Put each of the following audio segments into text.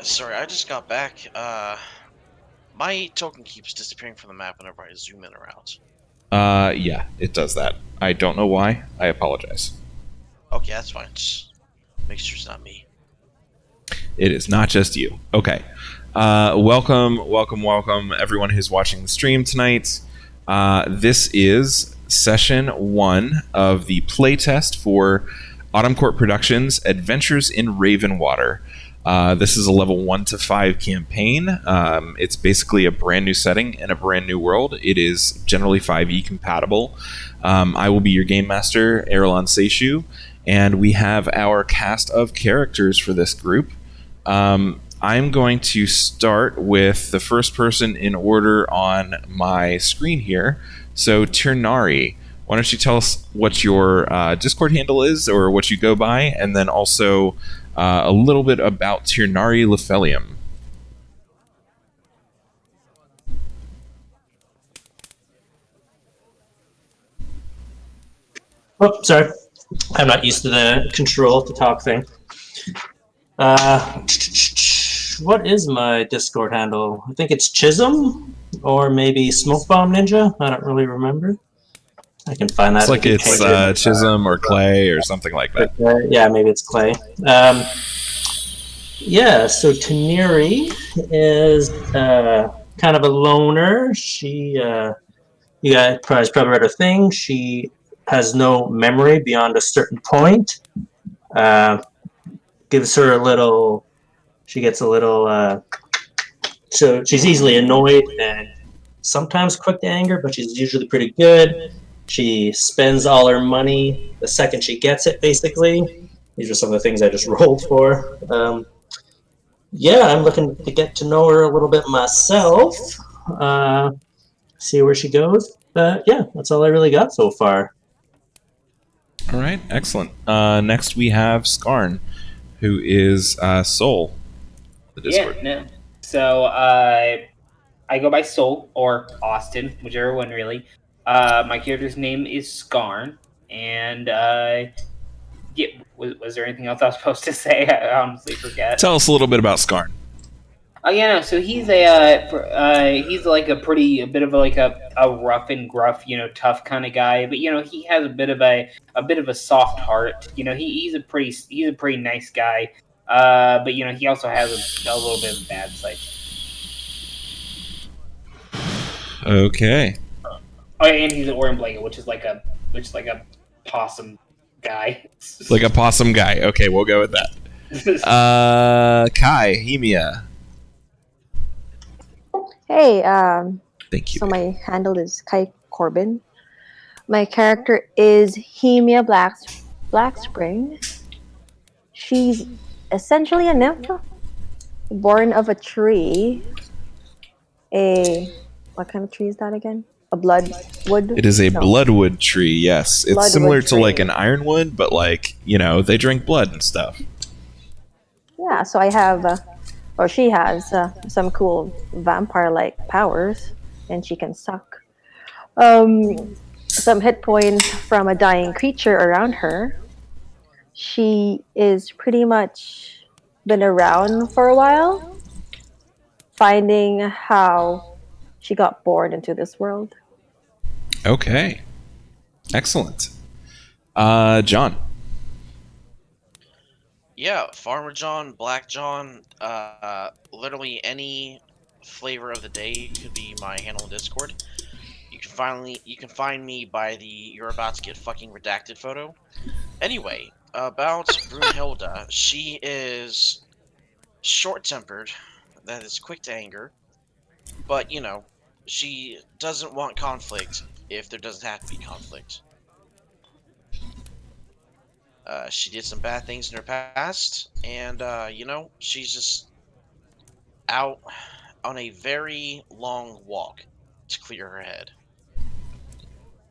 Sorry, I just got back. My token keeps disappearing from the map whenever I zoom in or out. Yeah, it does that. I don't know why. I apologize. Okay, that's fine. Just make sure it's not me. It is not just you. Okay. Welcome, everyone who's watching the stream tonight. This is session 1 of the playtest for Autumn Court Productions' Adventures in Ravenwater. This is a level 1 to 5 campaign. It's basically a brand new setting in a brand new world. It is generally 5e compatible. I will be your game master, Erlon Seishu, and we have our cast of characters for this group. I'm going to start with the first person in order on my screen here. So, Ternari, why don't you tell us what your Discord handle is or what you go by, and then also a little bit about Ternari Lefelium. Oh, sorry. I'm not used to the control to talk thing. What is my Discord handle? I think it's Chisholm or maybe Smoke Bomb Ninja. I don't really remember. I can find that. It's like it's Chisholm or Clay or something like that. Yeah, maybe it's Clay. Yeah, so Taniri is kind of a loner. You guys probably read her thing. She has no memory beyond a certain point. Gives her a little. She gets a little. So she's easily annoyed and sometimes quick to anger, but she's usually pretty good. She spends all her money the second she gets it, basically. These are some of the things I just rolled for. Yeah, I'm looking to get to know her a little bit myself. See where she goes. But yeah, that's all I really got so far. All right, excellent. Next we have Skarn, who is Soul. The Discord. Yeah, no. So I go by Soul or Austin, whichever one really. My character's name is Skarn, and yeah, was there anything else I was supposed to say? I honestly forget. Tell us a little bit about Skarn. Oh yeah, no. So he's he's like a bit of a rough and gruff, tough kind of guy. But he has a bit of a soft heart. He's a pretty nice guy. But he also has a little bit of a bad side. Okay. Oh, and he's an Orin Blanket, which is like a possum guy. Like a possum guy. Okay, we'll go with that. Kai, Hemia. Hey, Thank you. so my handle is Kai Corbin. My character is Hemia Blackspring. She's essentially a nymph, born of a tree. What kind of tree is that again? A bloodwood? It is a bloodwood tree, yes. It's Bloodwood similar to tree. like an ironwood, but like, they drink blood and stuff. Yeah, so I have, or she has some cool vampire-like powers, and she can suck some hit points from a dying creature around her. She is pretty much been around for a while, finding how she got born into this world. Okay. Excellent. John. Yeah, Farmer John, Black John, literally any flavor of the day could be my handle in Discord. You can find me by the "you're about to get fucking redacted" photo. Anyway, about Brunhilde, she is short-tempered, that is quick to anger, but she doesn't want conflict if there doesn't have to be conflict. She did some bad things in her past, and she's just out on a very long walk to clear her head.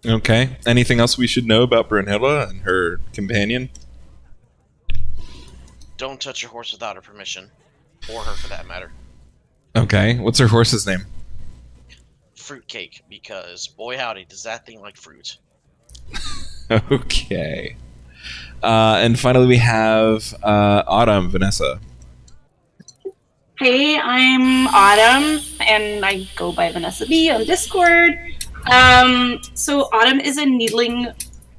Okay. Anything else we should know about Brunhilde and her companion? Don't touch your horse without her permission, or her for that matter. Okay. What's her horse's name? Fruitcake, because boy howdy, does that thing like fruit. Okay. And finally we have Autumn, Vanessa. Hey, I'm Autumn, and I go by Vanessa B on Discord. So Autumn is a needling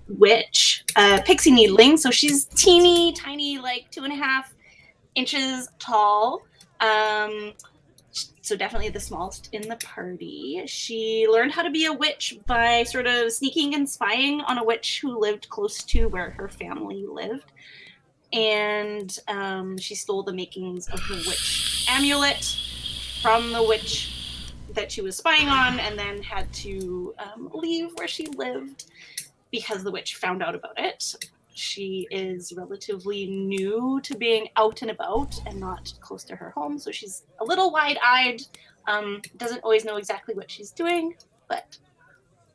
witch, pixie needling. So she's teeny tiny, like 2.5 inches tall. So definitely the smallest in the party. She learned how to be a witch by sort of sneaking and spying on a witch who lived close to where her family lived. And she stole the makings of the witch amulet from the witch that she was spying on, and then had to leave where she lived because the witch found out about it. She is relatively new to being out and about and not close to her home, so she's a little wide-eyed, doesn't always know exactly what she's doing, but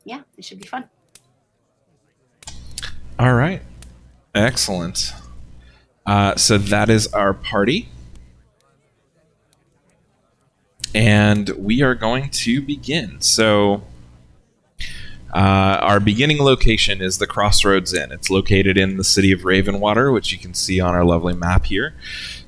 yeah, it should be fun. All right. Excellent. So that is our party. And we are going to begin. So our beginning location is the Crossroads Inn. It's located in the city of Ravenwater, which you can see on our lovely map here.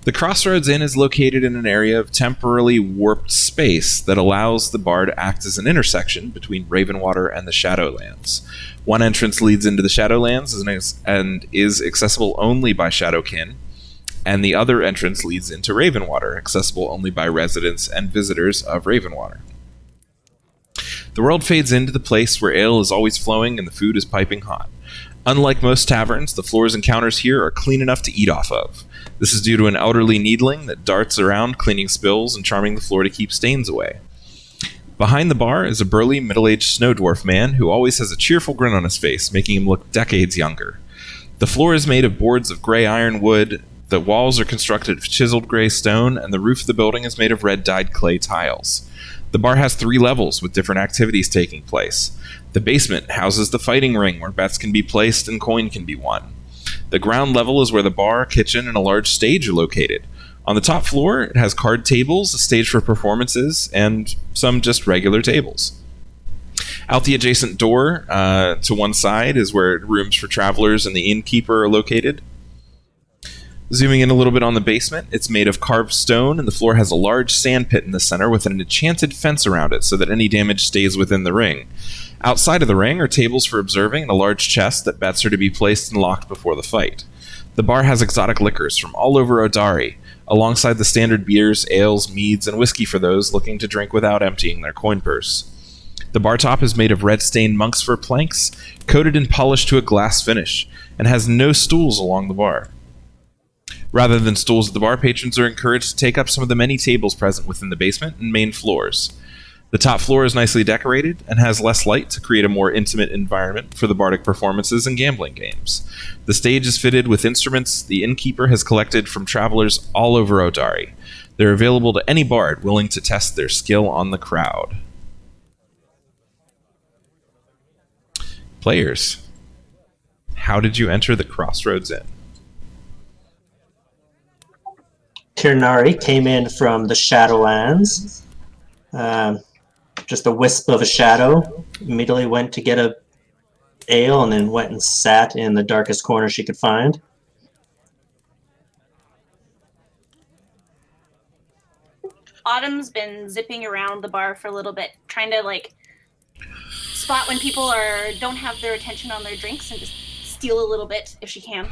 The Crossroads Inn is located in an area of temporarily warped space that allows the bar to act as an intersection between Ravenwater and the Shadowlands. One entrance leads into the Shadowlands and is accessible only by Shadowkin, and the other entrance leads into Ravenwater, accessible only by residents and visitors of Ravenwater. The world fades into the place where ale is always flowing and the food is piping hot. Unlike most taverns, the floors and counters here are clean enough to eat off of. This is due to an elderly needling that darts around cleaning spills and charming the floor to keep stains away. Behind the bar is a burly, middle-aged snow dwarf man who always has a cheerful grin on his face, making him look decades younger. The floor is made of boards of gray iron wood, the walls are constructed of chiseled gray stone, and the roof of the building is made of red-dyed clay tiles. The bar has 3 levels with different activities taking place. The basement houses the fighting ring where bets can be placed and coin can be won. The ground level is where the bar, kitchen, and a large stage are located. On the top floor, it has card tables, a stage for performances, and some just regular tables. Out the adjacent door to one side is where rooms for travelers and the innkeeper are located. Zooming in a little bit on the basement, it's made of carved stone, and the floor has a large sand pit in the center with an enchanted fence around it so that any damage stays within the ring. Outside of the ring are tables for observing and a large chest that bets are to be placed and locked before the fight. The bar has exotic liquors from all over Odari, alongside the standard beers, ales, meads, and whiskey for those looking to drink without emptying their coin purse. The bar top is made of red-stained monk's fur planks, coated and polished to a glass finish, and has no stools along the bar. Rather than stools at the bar, patrons are encouraged to take up some of the many tables present within the basement and main floors. The top floor is nicely decorated and has less light to create a more intimate environment for the bardic performances and gambling games. The stage is fitted with instruments the innkeeper has collected from travelers all over Odari. They're available to any bard willing to test their skill on the crowd. Players, how did you enter the Crossroads Inn? Kirnari came in from the Shadowlands. Just a wisp of a shadow. Immediately went to get a ale and then went and sat in the darkest corner she could find. Autumn's been zipping around the bar for a little bit, trying to like spot when people don't have their attention on their drinks and just steal a little bit if she can,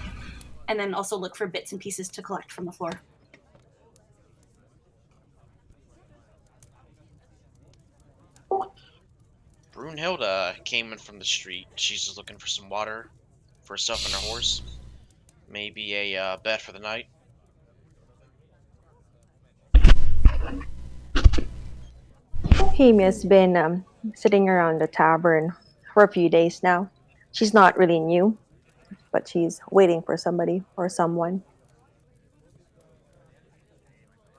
and then also look for bits and pieces to collect from the floor. Brunhilde came in from the street. She's just looking for some water for herself and her horse. Maybe a bet for the night. Hamia's been sitting around the tavern for a few days now. She's not really new, but she's waiting for somebody or someone.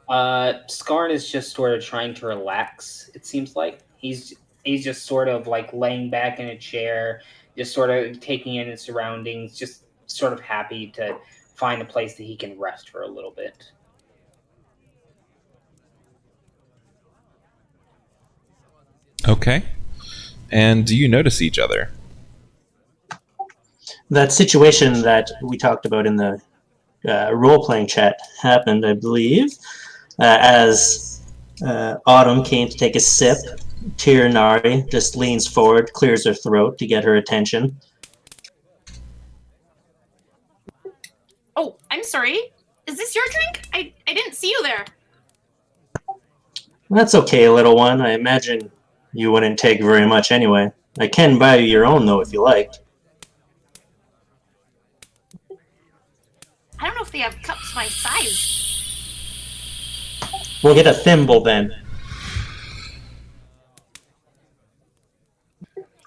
Skarn is just sort of trying to relax, it seems like. He's just sort of like laying back in a chair, just sort of taking in his surroundings, just sort of happy to find a place that he can rest for a little bit. Okay. And do you notice each other? That situation that we talked about in the role-playing chat happened, I believe. As Autumn came to take a sip, Tiranari just leans forward, clears her throat to get her attention. Oh, I'm sorry. Is this your drink? I didn't see you there. That's okay, little one. I imagine you wouldn't take very much anyway. I can buy you your own, though, if you like. I don't know if they have cups my size. We'll get a thimble then.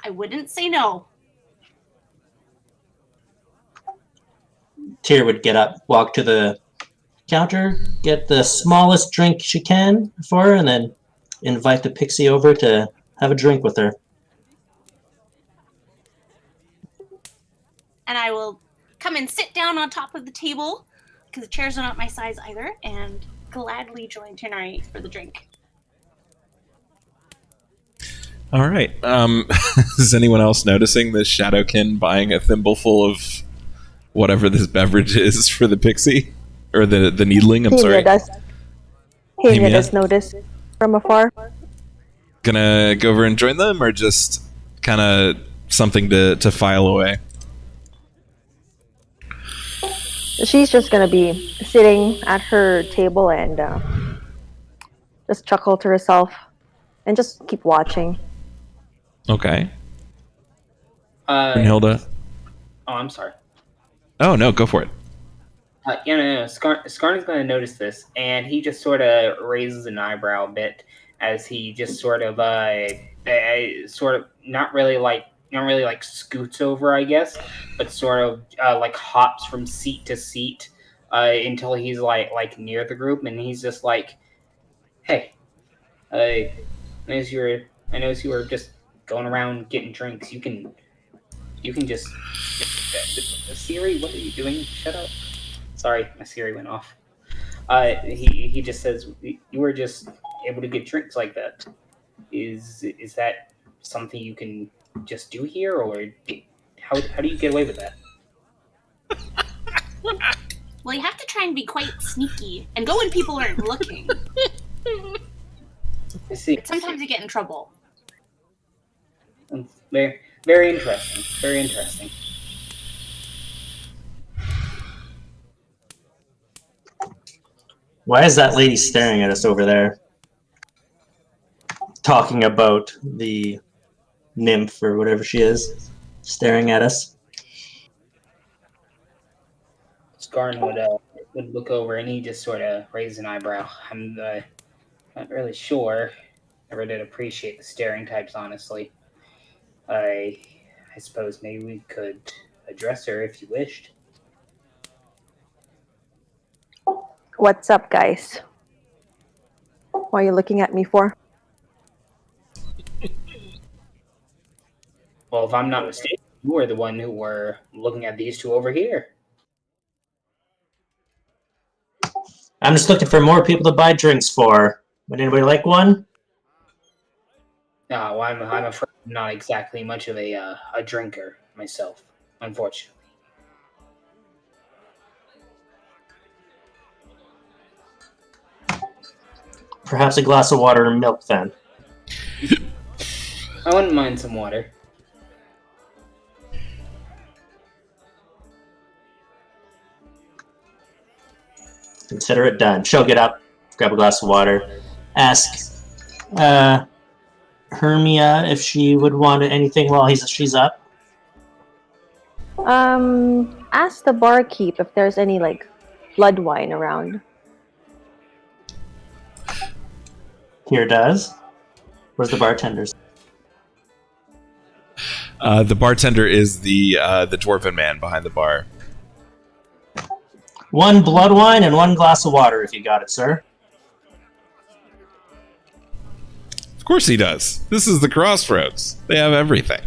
I wouldn't say no. Tyr would get up, walk to the counter, get the smallest drink she can for her, and then invite the pixie over to have a drink with her. And I will come and sit down on top of the table, because the chairs are not my size either, and gladly join Tinari for the drink. All right. Is anyone else noticing this Shadowkin buying a thimbleful of whatever this beverage is for the pixie? Or the needling, I'm sorry. Hemia does notice from afar. Gonna go over and join them, or just kind of something to file away? She's just gonna be sitting at her table and just chuckle to herself and just keep watching. Okay. Oh, Brunhilde? I'm sorry. Oh, no, go for it. No. Skarn is going to notice this, and he just sort of raises an eyebrow a bit as he just sort of not really like scoots over, I guess, but sort of like hops from seat to seat until he's like near the group, and he's just like, "Hey, I noticed you were just going around getting drinks. You can just Siri, what are you doing? Shut up." Sorry, my Siri went off. He just says, "You were just able to get drinks like that. Is that something you can just do here, or how do you get away with that?" Well, you have to try and be quite sneaky and go when people aren't looking. I see. But sometimes you get in trouble. Very, very interesting. Very interesting. Why is that lady staring at us over there? Talking about the nymph or whatever she is, staring at us. Skarn would look over and he just sort of raise an eyebrow. I'm not really sure. Never did appreciate the staring types, honestly. I suppose maybe we could address her if you wished. What's up, guys? What are you looking at me for? Well, if I'm not mistaken, you were the one who were looking at these two over here. I'm just looking for more people to buy drinks for. Would anybody like one? No, I'm afraid I'm not exactly much of a drinker myself, unfortunately. Perhaps a glass of water and milk then. I wouldn't mind some water. Consider it done. She'll get up, grab a glass of water, ask Hermia if she would want anything while she's up. Ask the barkeep if there's any like blood wine around. Here does. Where's the bartenders? The bartender is the dwarven man behind the bar. One blood wine and one glass of water, if you got it, sir. Of course he does. This is the Crossroads. They have everything.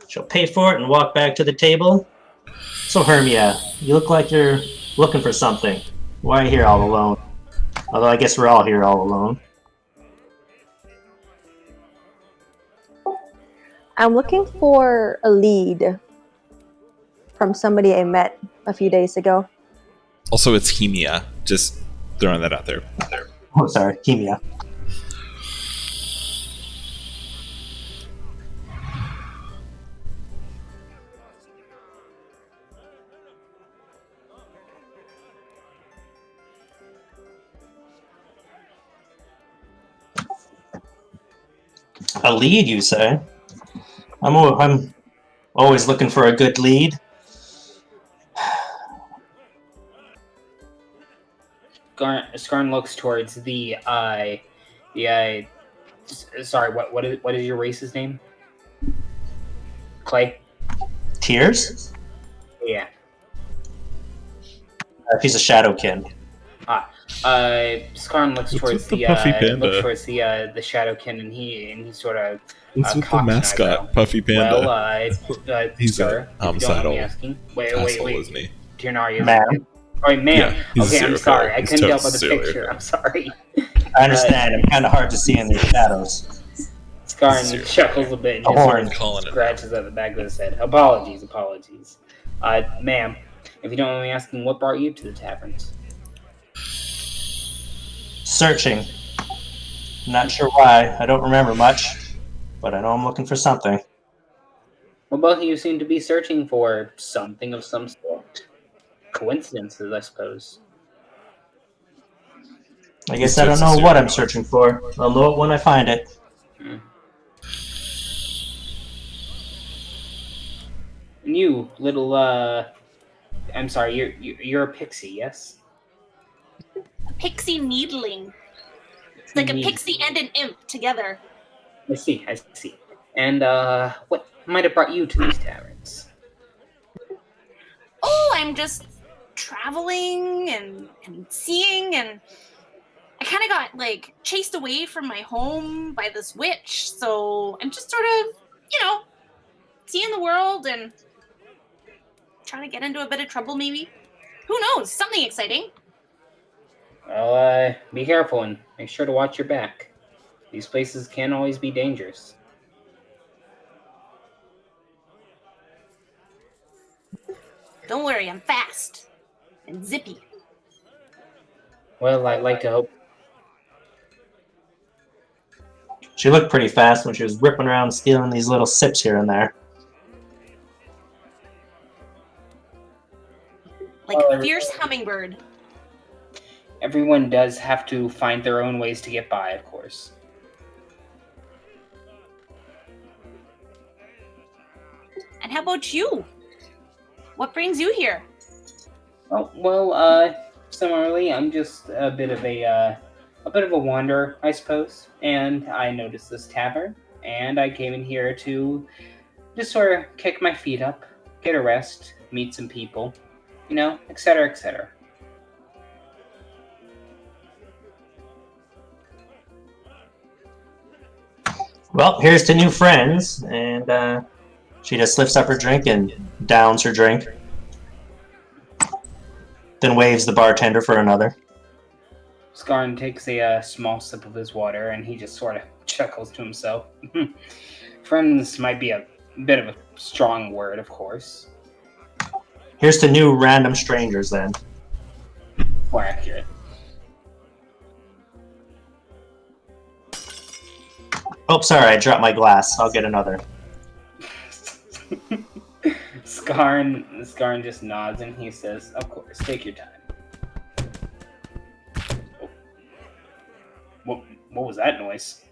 She'll pay for it and walk back to the table. So, Hermia, you look like you're looking for something. Why are you here all alone? Although I guess we're all here all alone. I'm looking for a lead from somebody I met a few days ago. Also, it's Hemia. Just throwing that out there. Oh, sorry, Hemia. A lead, you say? I'm always looking for a good lead. Skarn looks towards sorry, what is your race's name? Clay? Tears? Yeah. He's a Shadowkin. Skarn looks What's towards with the Puffy Panda? the Shadowkin, and he sort of What's with the cocks an mascot, eyebrow. Puffy Panda? Well, He's sir, a if you don't mind me homicidal asking. asshole, Wait. isn't he? Tiernaria, Ma'am. Oh, wait, ma'am. Yeah, he's a Okay, I'm serial sorry. killer. I He's couldn't tell by totally the serial picture. killer. I'm sorry. I understand. I'm kind of hard to see in these shadows. Skarn chuckles a bit and A just sort horn. of scratches at the back of his head. Apologies. Ma'am, if you don't mind me asking, what brought you to the taverns? Searching. Not sure why. I don't remember much, but I know I'm looking for something. Well, both of you seem to be searching for something of some sort. Coincidences, I suppose. I guess I don't know what I'm searching for. I'll know it when I find it. Hmm. And you, little, I'm sorry, you're a pixie, yes? Pixie needling. It's like a pixie and an imp together. I see. And, what might have brought you to these taverns? Oh, I'm just traveling and seeing, and I kind of got like chased away from my home by this witch, so I'm just sort of, seeing the world and trying to get into a bit of trouble, maybe. Who knows? Something exciting. Well, be careful and make sure to watch your back. These places can always be dangerous. Don't worry, I'm fast and zippy. Well, I'd like to hope. She looked pretty fast when she was ripping around stealing these little sips here and there. Like a fierce hummingbird. Everyone does have to find their own ways to get by, of course. And how about you? What brings you here? Oh, well, similarly, I'm just a bit of a wanderer, I suppose. And I noticed this tavern, and I came in here to just sort of kick my feet up, get a rest, meet some people, etc., etc. Well, here's to new friends, and she just lifts up her drink and downs her drink. Then waves the bartender for another. Skarn takes a small sip of his water, and he just sort of chuckles to himself. Friends might be a bit of a strong word, of course. Here's to new random strangers, then. More accurate. Oh, sorry, I dropped my glass. I'll get another. Skarn just nods and he says, "Of course, take your time." Oh. What was that noise?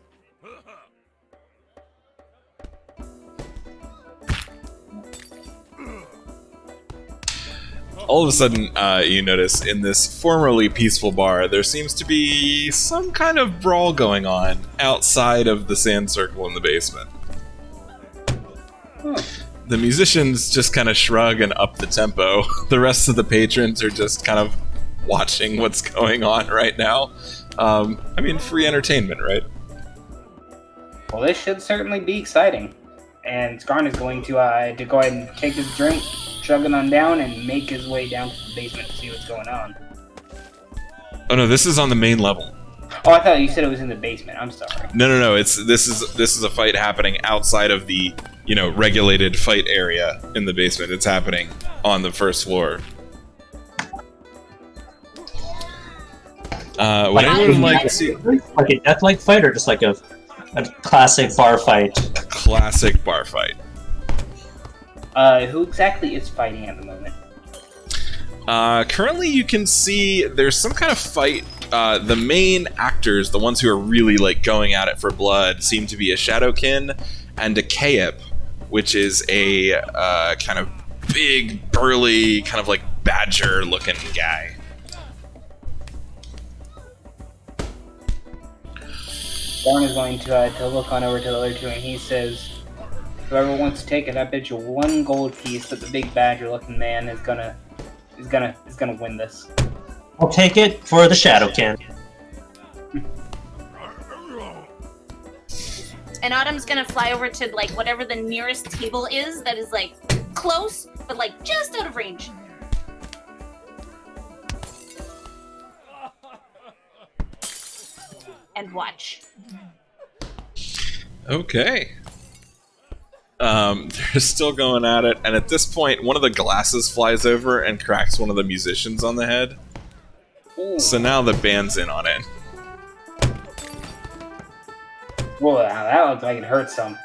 All of a sudden, you notice in this formerly peaceful bar, there seems to be some kind of brawl going on outside of the sand circle in the basement. The musicians just kind of shrug and up the tempo. The rest of the patrons are just kind of watching what's going on right now. Free entertainment, right? Well, this should certainly be exciting. And Skarn is going to go ahead and take his drink, chug it on down, and make his way down to the basement to see what's going on. Oh no, this is on the main level. Oh, I thought you said it was in the basement. I'm sorry. No. This is a fight happening outside of the regulated fight area in the basement. It's happening on the first floor. Would anyone like to... Like a death-like fight, or just like a classic bar fight? Classic bar fight. Who exactly is fighting at the moment? Currently, you can see there's some kind of fight. The main actors, the ones who are really like going at it for blood, seem to be a Shadowkin and a Kaip, which is a kind of big, burly, kind of like badger-looking guy. Darn is going to look on over to the other two, and he says, "Whoever wants to take it, I bet you 1 gold piece that the big badger-looking man is gonna win this." I'll take it for the Shadowkin. And Autumn's gonna fly over to like whatever the nearest table is that is like close, but like just out of range. And watch. Okay. They're still going at it, and at this point, one of the glasses flies over and cracks one of the musicians on the head. Ooh. So now the band's in on it. Whoa, that looks like it hurts some.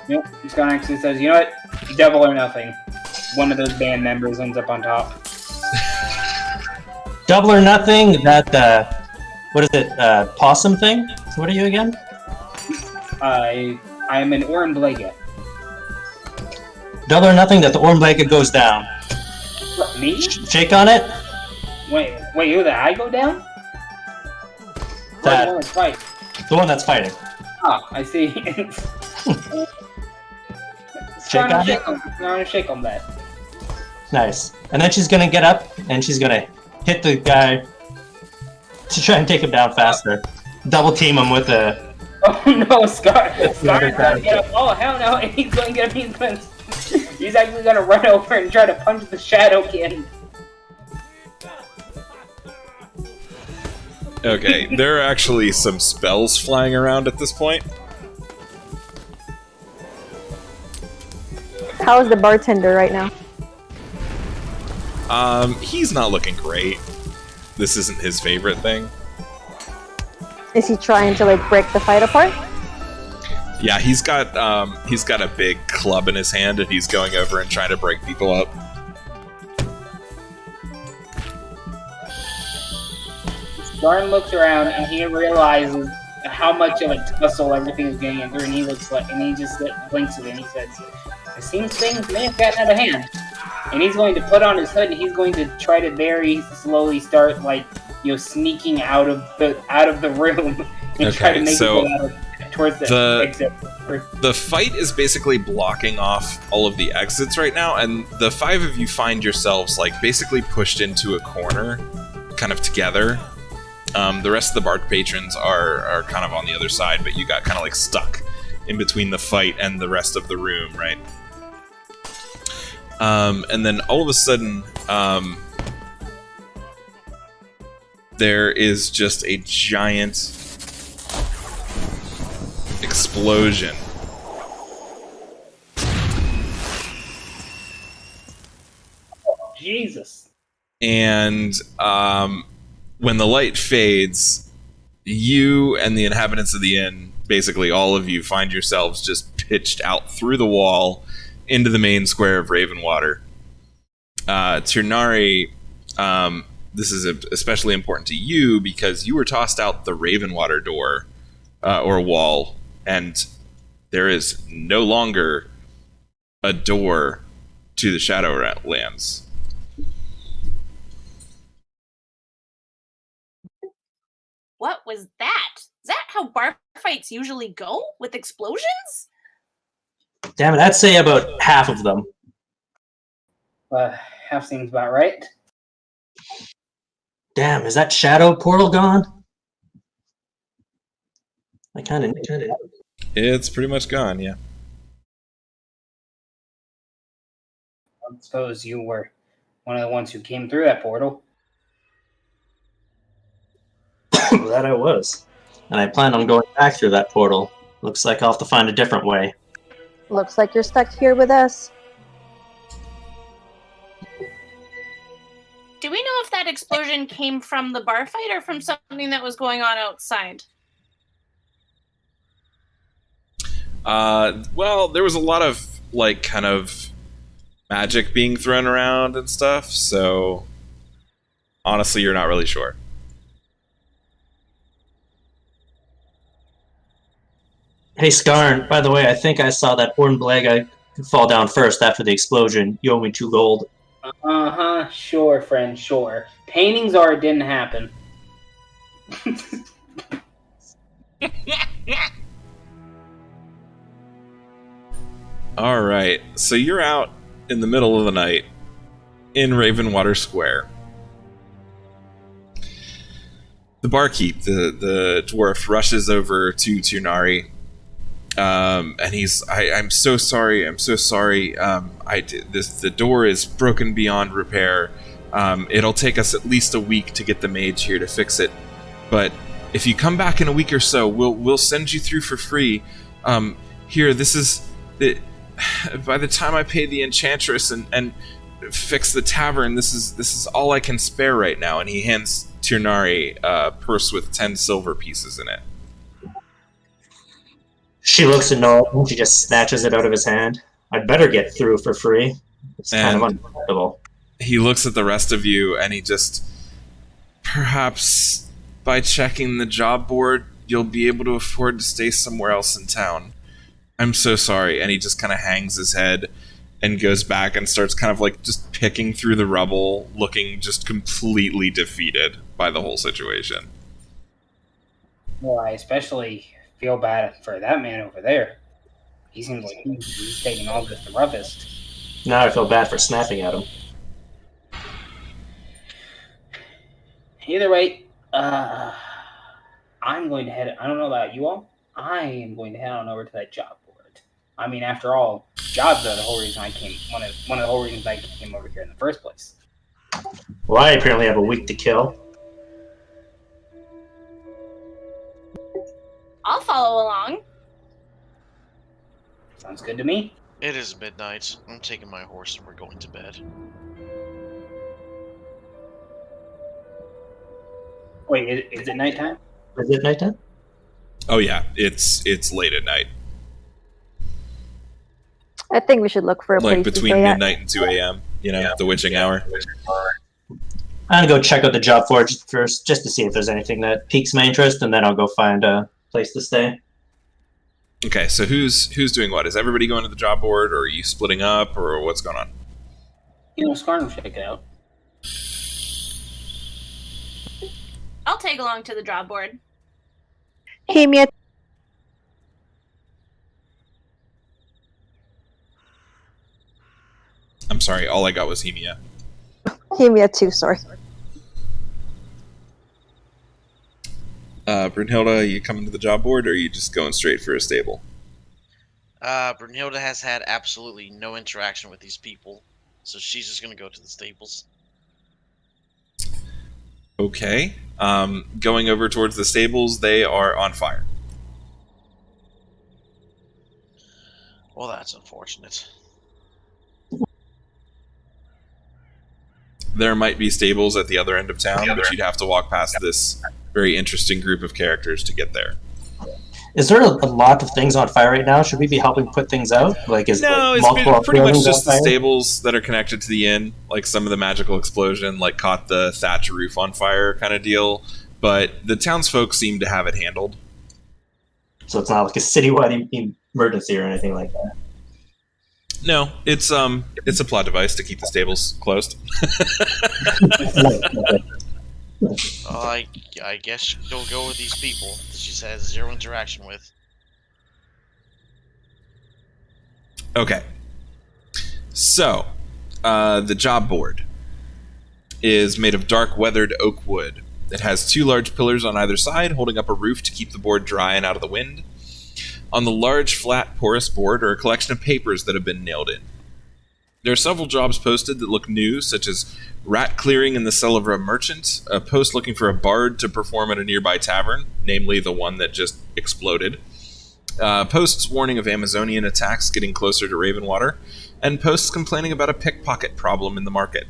Yep, he's gonna actually says, "You know what? Double or nothing." One of those band members ends up on top. Double or nothing. That what is it? Possum thing? So what are you again? I am an Orenblega. Double or nothing. That the Ormblega goes down. What, me? Shake on it. Wait, who that I go down? That- Or the one that's fighting? The one that's fighting. Ah, I see. Shake on it? I'm trying to shake on that. Nice. And then she's gonna get up and she's gonna hit the guy to try and take him down faster. Double team him with a. Oh no, Scar's another gonna get up. Oh hell no, and he's gonna get up. He's actually gonna run over and try to punch the Shadowkin. Okay, there are actually some spells flying around at this point. How is the bartender right now? He's not looking great. This isn't his favorite thing. Is he trying to like break the fight apart? Yeah, he's got a big club in his hand, and he's going over and trying to break people up. Darn looks around and he realizes how much of a tussle everything is getting into, and he looks like, and he just blinks at it and he says, "It seems things may have gotten out of hand." And he's going to put on his hood and he's going to try to very slowly start sneaking out of the room and try to make so it out towards the exit. The fight is basically blocking off all of the exits right now, and the 5 of you find yourselves basically pushed into a corner, kind of together. The rest of the bar patrons are kind of on the other side, but you got kind of stuck in between the fight and the rest of the room, right? And then all of a sudden, there is just a giant explosion. Jesus. And when the light fades, you and the inhabitants of the inn, basically all of you, find yourselves just pitched out through the wall into the main square of Ravenwater. Turnari, this is especially important to you because you were tossed out the Ravenwater door or wall, and there is no longer a door to the Shadowlands. What was that? Is that how bar fights usually go? With explosions? Damn it, I'd say about half of them. Half seems about right. Damn, is that shadow portal gone? I kind of. It's pretty much gone, yeah. I suppose you were one of the ones who came through that portal. That I was. And I plan on going back through that portal. Looks like I'll have to find a different way. Looks like you're stuck here with us. Do we know if that explosion came from the bar fight or from something that was going on outside? Well, there was a lot of, like, kind of magic being thrown around and stuff, so honestly, you're not really sure. Hey, Skarn, by the way, I think I saw that Ornblag guy fall down first after the explosion. You owe me 2 gold. Uh-huh, sure, friend, sure. Paintings are it didn't happen. All right, so you're out in the middle of the night in Ravenwater Square. The barkeep, the dwarf, rushes over to Tunari, and I'm so sorry. The door is broken beyond repair. It'll take us at least a week to get the mage here to fix it, but if you come back in a week or so, we'll send you through for free. Here, this is the. By the time I pay the enchantress and fix the tavern, this is all I can spare right now. And he hands Tirnari a purse with 10 silver pieces in it. She looks annoyed and she just snatches it out of his hand. I'd better get through for free. It's kind of unacceptable. He looks at the rest of you and he just, perhaps by checking the job board, you'll be able to afford to stay somewhere else in town. I'm so sorry. And he just kind of hangs his head and goes back and starts kind of like just picking through the rubble, looking just completely defeated by the whole situation. Well, I especially feel bad for that man over there. He seems like he's taking all this the roughest. Now I feel bad for snapping at him. Either way, I'm going to head. I don't know about you all. I am going to head on over to that job board. I mean, after all, jobs are the whole reason I came. One of the whole reasons I came over here in the first place. Well, I apparently have a week to kill. I'll follow along. Sounds good to me. It is midnight. I'm taking my horse and we're going to bed. Wait, is it nighttime? Is it nighttime? Oh yeah, it's late at night. I think we should look for a Like place to between stay at. midnight and 2 a.m., the witching hour. I'm gonna go check out the job board first, just to see if there's anything that piques my interest, and then I'll go find a place to stay. Okay, so who's doing what? Is everybody going to the job board, or are you splitting up, or what's going on? Skarn will check it out. I'll tag along to the job board. Hey, Mia. I'm sorry, all I got was Hemia. Hey, Mia too, sorry. Brunhilde, you coming to the job board, or are you just going straight for a stable? Brunhilde has had absolutely no interaction with these people, so she's just gonna go to the stables. Okay. Going over towards the stables, they are on fire. Well, that's unfortunate. There might be stables at the other end of town, but you'd have to walk past this very interesting group of characters to get there. Is there a lot of things on fire right now? Should we be helping put things out? Like, is No, like, it's multiple pretty much buildings just the on fire? stables that are connected to the inn. Like some of the magical explosion, like caught the thatch roof on fire kind of deal. But the townsfolk seem to have it handled. So it's not like a citywide emergency or anything like that. No, it's a plot device to keep the stables closed. Well, I guess she'll go with these people that she has zero interaction with. Okay. So, the job board is made of dark weathered oak wood. It has 2 large pillars on either side, holding up a roof to keep the board dry and out of the wind. On the large, flat, porous board are a collection of papers that have been nailed in. There are several jobs posted that look new, such as rat clearing in the cell of a merchant, a post looking for a bard to perform at a nearby tavern, namely the one that just exploded, posts warning of Amazonian attacks getting closer to Ravenwater, and posts complaining about a pickpocket problem in the market.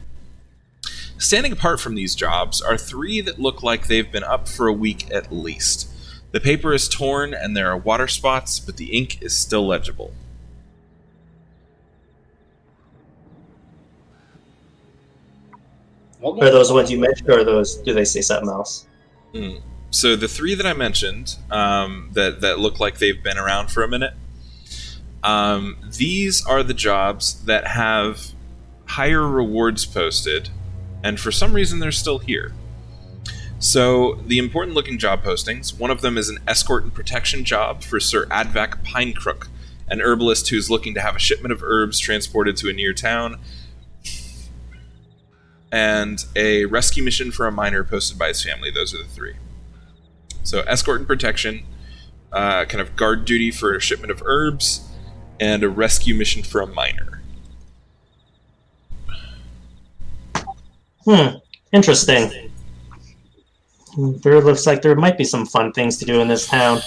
Standing apart from these jobs are 3 that look like they've been up for a week at least. The paper is torn and there are water spots, but the ink is still legible. Are those the ones you mentioned, or do they say something else? So the 3 that I mentioned, that look like they've been around for a minute, these are the jobs that have higher rewards posted, and for some reason they're still here. So the important looking job postings, one of them is an escort and protection job for Sir Advac Pinecrook, an herbalist who's looking to have a shipment of herbs transported to a near town, and a rescue mission for a miner posted by his family. Those are the 3. So escort and protection, kind of guard duty for a shipment of herbs, and a rescue mission for a miner. Interesting. There looks like there might be some fun things to do in this town.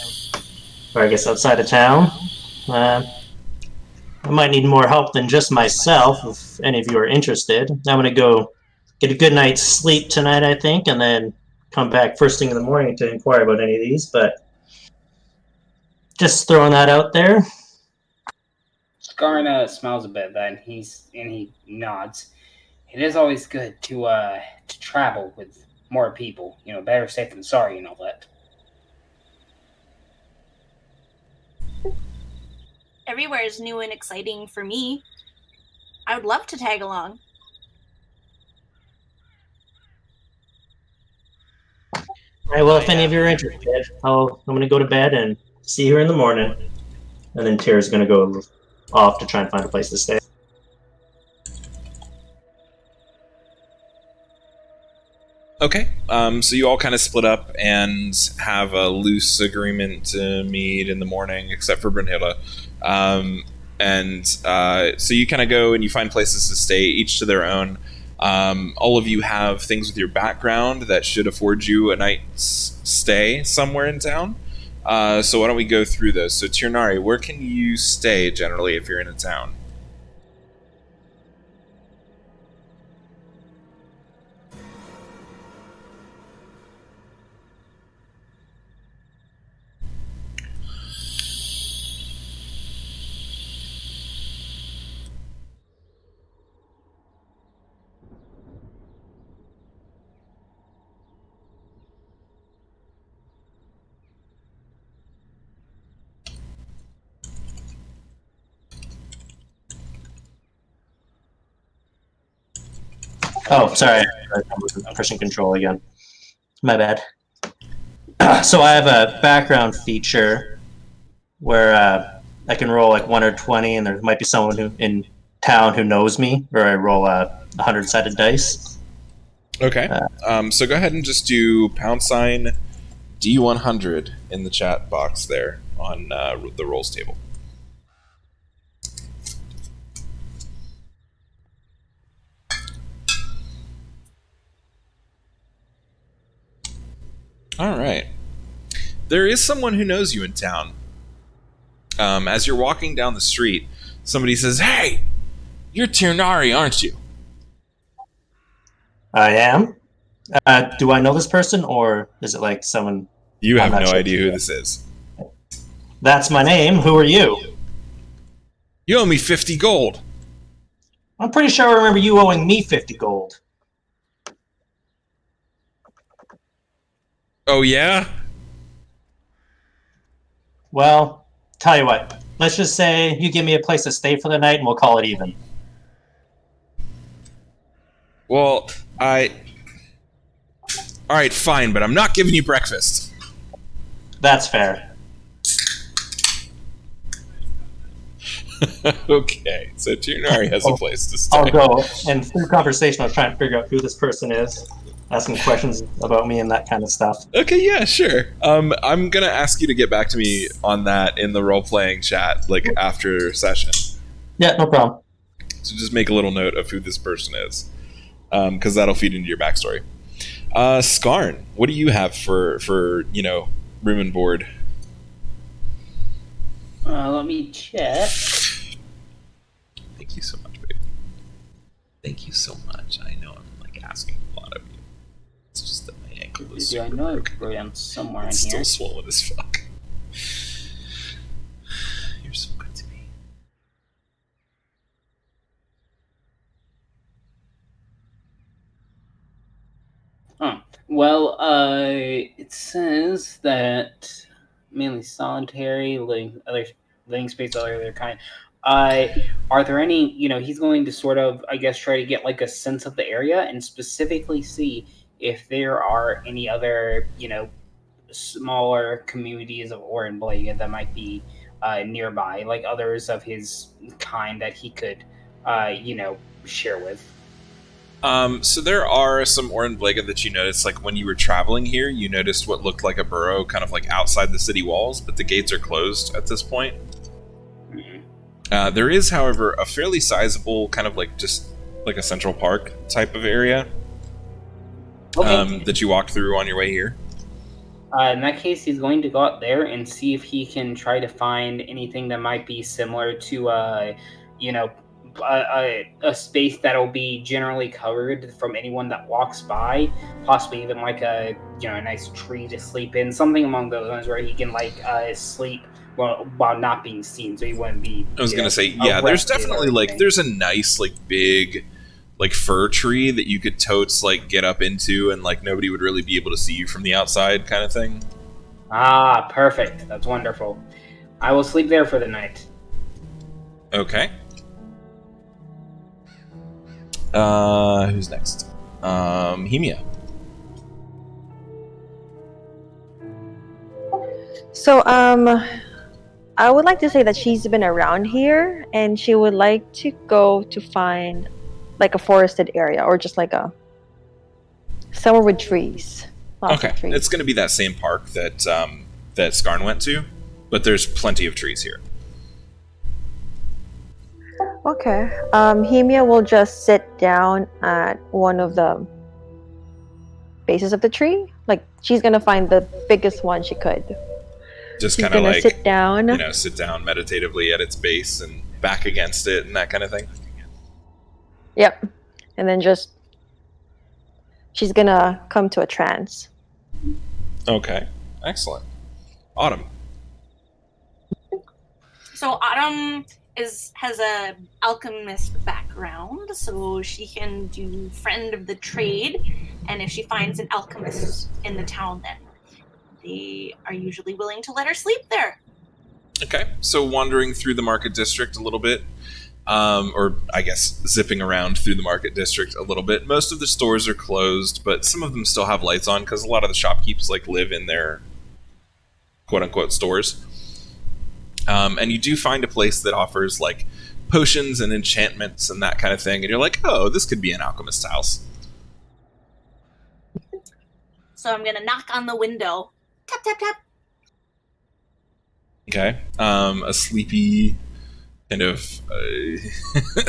Or I guess outside of town. I might need more help than just myself, if any of you are interested. I'm going to go get a good night's sleep tonight, I think, and then come back first thing in the morning to inquire about any of these, but just throwing that out there. Skarn smiles a bit, then he nods. It is always good to travel with more people. Better safe than sorry and all that. Everywhere is new and exciting for me. I would love to tag along. All right, well, if any of you are interested, I'm going to go to bed and see you in the morning. And then Tira's going to go off to try and find a place to stay. Okay, so you all kind of split up and have a loose agreement to meet in the morning, except for Brunhilde. So you kind of go and you find places to stay, each to their own. All of you have things with your background that should afford you a night's stay somewhere in town. So why don't we go through those? So Tirnari, where can you stay generally if you're in a town? Oh, sorry. I'm pushing control again. My bad. So I have a background feature where I can roll like 1 or 20, and there might be someone in town who knows me, or I roll a 100-sided dice. Okay. So go ahead and just do # D100 in the chat box there on the rolls table. All right. There is someone who knows you in town. As you're walking down the street, somebody says, "Hey, you're Tirnari, aren't you?" I am. Do I know this person, or is it like someone... You have no idea who this is. That's my name. Who are you? You owe me 50 gold. I'm pretty sure I remember you owing me 50 gold. Oh, yeah? Well, tell you what. Let's just say you give me a place to stay for the night, and we'll call it even. Well, Alright, fine, but I'm not giving you breakfast. That's fair. Okay, so Tirnari has a place to stay. I'll go, and through conversation, I'll try and figure out who this person is. Ask some questions about me and that kind of stuff. Okay, yeah, sure. I'm gonna ask you to get back to me on that in the role-playing chat, like, after session. Yeah, no problem. So just make a little note of who this person is, because that'll feed into your backstory. Skarn, what do you have for room and board? Let me check. Thank you so much, babe. Thank you so much. I know I'm like asking a lot of you. It's just that my ankle is I super know I broken. wrote down somewhere in It's here. still swollen as fuck. You're so good to me. Well, it says that mainly solitary, living space, other kind. Are there any? He's going to sort of, I guess, try to get like a sense of the area and specifically see if there are any other, smaller communities of Orenblade that might be nearby, like others of his kind that he could, share with. So there are some Orenblega that you noticed, like when you were traveling here, you noticed what looked like a burrow kind of like outside the city walls, but the gates are closed at this point. There is, however, a fairly sizable kind of like just like a Central Park type of area that you walked through on your way here. In that case, he's going to go out there and see if he can try to find anything that might be similar to, a space that'll be generally covered from anyone that walks by. Possibly even like a nice tree to sleep in, something along those lines where he can like sleep while not being seen, so he wouldn't be. I was gonna say, yeah, there's definitely like there's a nice like big like fir tree that you could totes like get up into and like nobody would really be able to see you from the outside kind of thing. Ah, perfect. That's wonderful. I will sleep there for the night. Okay. Who's next? Hemia. So, I would like to say that she's been around here and she would like to go to find like a forested area or just like a somewhere with trees. Lots of trees. It's going to be that same park that that Skarn went to, but there's plenty of trees here. Okay. Hemia will just sit down at one of the bases of the tree. Like she's gonna find the biggest one she could. Just She's kind of gonna like sit down. Sit down meditatively at its base and back against it and that kind of thing. Yep. And then she's gonna come to a trance. Okay. Excellent. Autumn. So Autumn has a alchemist background, so she can do friend of the trade, and if she finds an alchemist in the town, then they are usually willing to let her sleep there. Okay. So wandering through the market district a little bit, or I guess zipping around through the market district a little bit. Most of the stores are closed, but some of them still have lights on because a lot of the shopkeepers like live in their quote-unquote stores. And you do find a place that offers like potions and enchantments and that kind of thing, and you're like, oh, this could be an alchemist's house. So I'm gonna knock on the window. Tap, tap, tap. Okay. A sleepy, kind of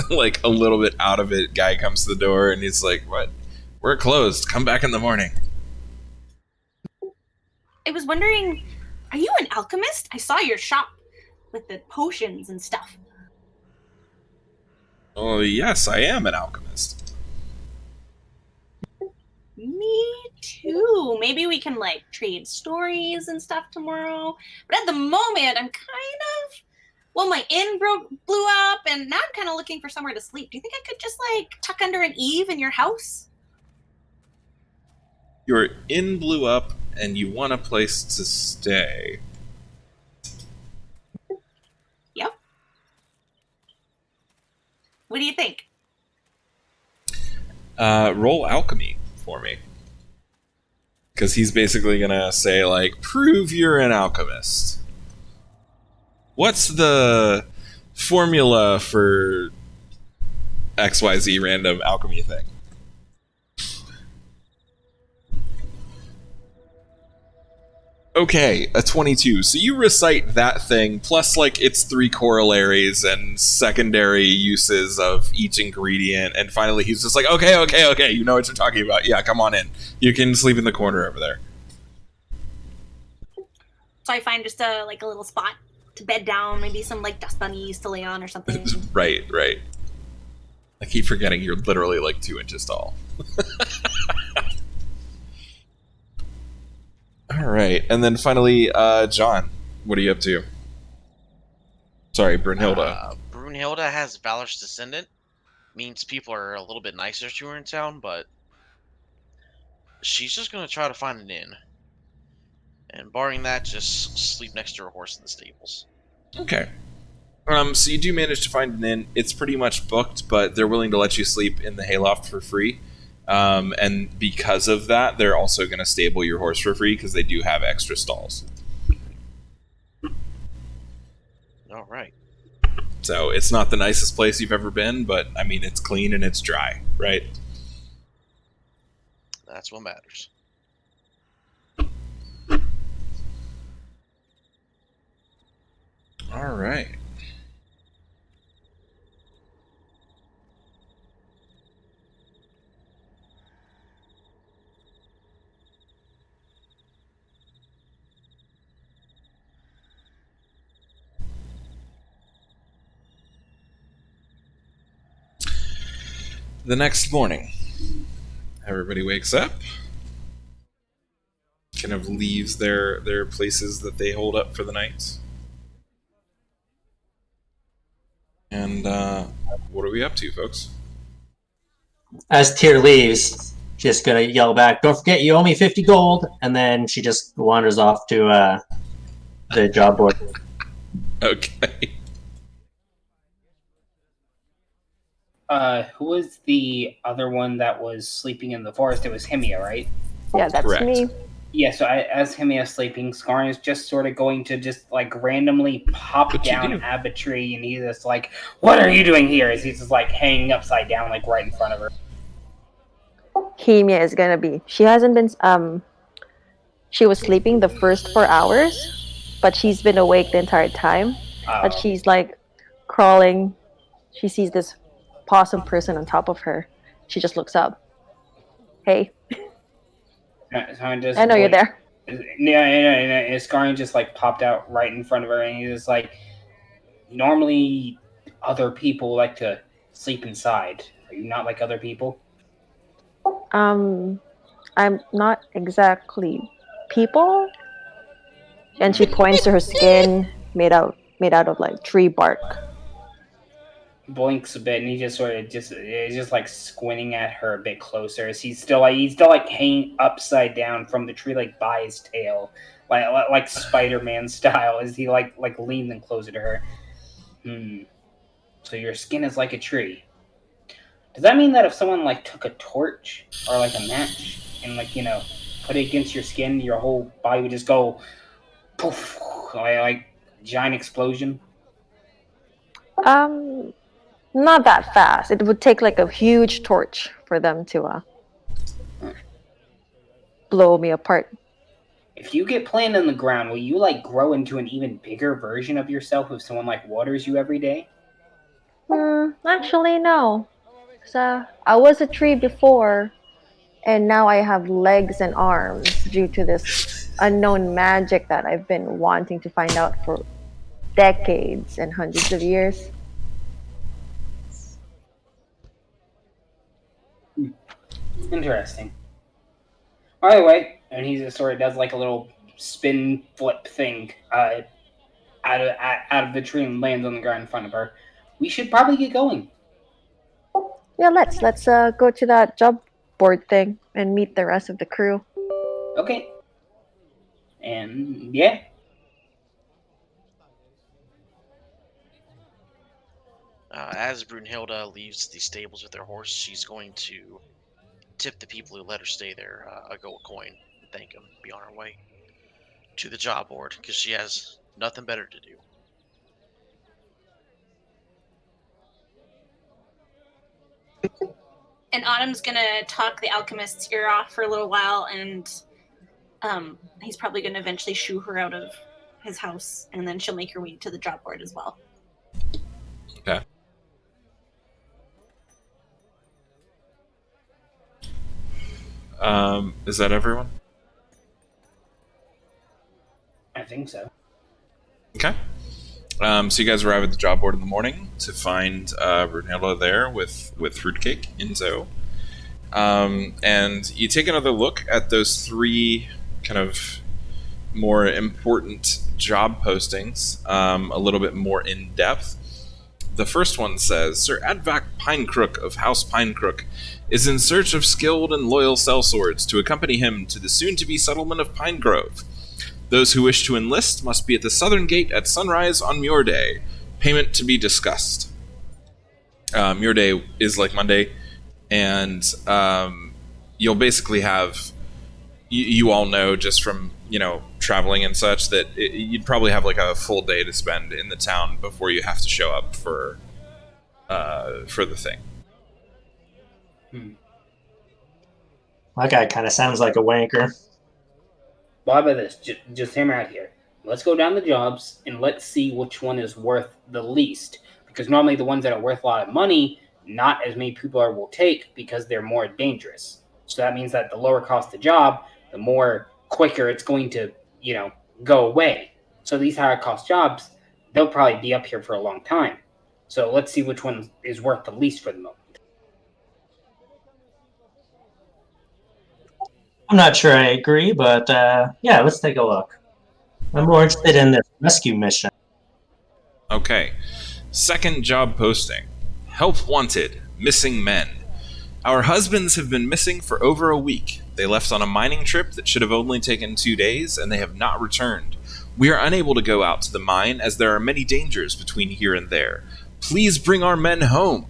like a little bit out of it guy comes to the door and he's like, what? We're closed. Come back in the morning. I was wondering, are you an alchemist? I saw your shop with the potions and stuff. Oh, yes, I am an alchemist. Me too. Maybe we can like trade stories and stuff tomorrow. But at the moment, I'm kind of my inn blew up, and now I'm kind of looking for somewhere to sleep. Do you think I could just like tuck under an eave in your house? Your inn blew up, and you want a place to stay. Yep. What do you think? Roll alchemy for me. Because he's basically gonna say, like, prove you're an alchemist. What's the formula for XYZ random alchemy thing? Okay, a 22. So you recite that thing, plus, like, its 3 corollaries and secondary uses of each ingredient, and finally he's just like, okay, you know what you're talking about. Yeah, come on in. You can sleep in the corner over there. So I find just a little spot. to bed down, maybe some like dust bunnies to lay on or something. Right. I keep forgetting you're literally like 2 inches tall. All right, and then finally, John, what are you up to? Sorry, Brunhilde. Brunhilde has Valor's Descendant. Means people are a little bit nicer to her in town, but she's just gonna try to find an inn. And barring that, just sleep next to her horse in the stables. Okay. So you do manage to find an inn. It's pretty much booked, but they're willing to let you sleep in the hayloft for free. And because of that, they're also going to stable your horse for free because they do have extra stalls. All right. So it's not the nicest place you've ever been, but I mean, it's clean and it's dry, right? That's what matters. All right. The next morning, everybody wakes up, kind of leaves their places that they hold up for the night. And what are we up to, folks? As Tyr leaves, just gonna yell back, "Don't forget you owe me 50 gold," and then she just wanders off to the job board. Okay. Who was the other one that was sleeping in the forest? It was Himia, right? Yeah, that's Correct. me. Yeah, so as Himia sleeping, Skarn is just sort of going to just like randomly pop What you down do? ab a tree, and he's just like, "What are you doing here?" As he's just like hanging upside down, like right in front of her. Kimia is gonna be. She hasn't been. She was sleeping the first 4 hours, but she's been awake the entire time. But she's like crawling. She sees this possum person on top of her. She just looks up. Hey, So I just I know you're there. Yeah, Skarn just like popped out right in front of her, and he's just like, "Normally, other people like to sleep inside. Are you not like other people?" I'm not exactly people. And she points to her skin made out of like tree bark. Blinks a bit, and he just sort of just is just like squinting at her a bit closer as he's still hanging upside down from the tree, like by his tail, like Spider-Man style, as he like leans in closer to her. So your skin is like a tree. Does that mean that if someone like took a torch or like a match and like put it against your skin, your whole body would just go poof, like giant explosion? Not that fast. It would take like a huge torch for them to blow me apart. If you get planted in the ground, will you like grow into an even bigger version of yourself if someone like waters you every day? Actually, no. So I was a tree before, and now I have legs and arms due to this unknown magic that I've been wanting to find out for decades and hundreds of years. Interesting. By the way, and he just sort of does like a little spin flip thing out of the tree and lands on the ground in front of her. We should probably get going. Yeah, let's go to that job board thing and meet the rest of the crew. Okay. And yeah. As Brunhilde leaves the stables with their horse, she's going to tip the people who let her stay there a gold coin and thank them. Be on her way to the job board because she has nothing better to do. And Autumn's gonna talk the alchemist's ear off for a little while, and he's probably gonna eventually shoo her out of his house, and then she'll make her way to the job board as well. Okay. Is that everyone? I think so. Okay. So you guys arrive at the job board in the morning to find Brunello there with fruitcake in tow. And you take another look at those three kind of more important job postings, a little bit more in depth. The first one says, Sir Advac Pinecrook of House Pinecrook is in search of skilled and loyal sellswords to accompany him to the soon-to-be settlement of Pinegrove. Those who wish to enlist must be at the southern gate at sunrise on Muir Day. Payment to be discussed. Muir Day is like Monday, and you'll basically have... You all know just from, traveling and such that you'd probably have like a full day to spend in the town before you have to show up for the thing. That guy kind of sounds like a wanker. Why about this? Just hear me out here. Let's go down the jobs and let's see which one is worth the least. Because normally the ones that are worth a lot of money, not as many people will take because they're more dangerous. So that means that the lower cost the job, the more quicker it's going to, go away. So these higher cost jobs, they'll probably be up here for a long time. So let's see which one is worth the least for the moment. I'm not sure I agree, but yeah, let's take a look. I'm more interested in this rescue mission. Okay. Second job posting. Help wanted. Missing men. Our husbands have been missing for over a week. They left on a mining trip that should have only taken 2 days, and they have not returned. We are unable to go out to the mine as there are many dangers between here and there. Please bring our men home.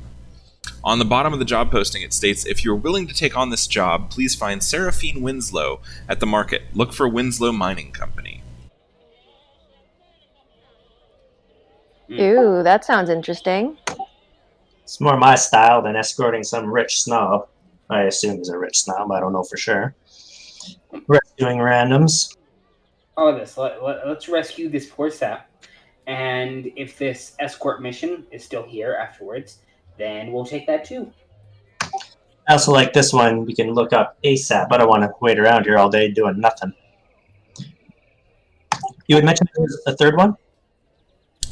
On the bottom of the job posting, it states, if you're willing to take on this job, please find Seraphine Winslow at the market. Look for Winslow Mining Company. Ooh, that sounds interesting. It's more my style than escorting some rich snob. I assume he's a rich snob. I don't know for sure. Rescuing randoms. All of this. Let's rescue this poor sap. And if this escort mission is still here afterwards, then we'll take that too. I also like this one. We can look up ASAP. I don't want to wait around here all day doing nothing. You had mentioned there's a third one?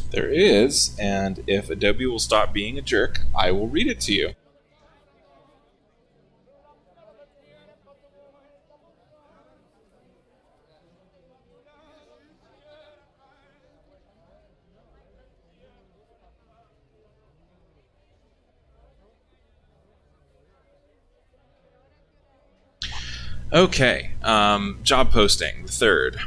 There is, and if Adobe will stop being a jerk, I will read it to you. Okay, job posting, the third.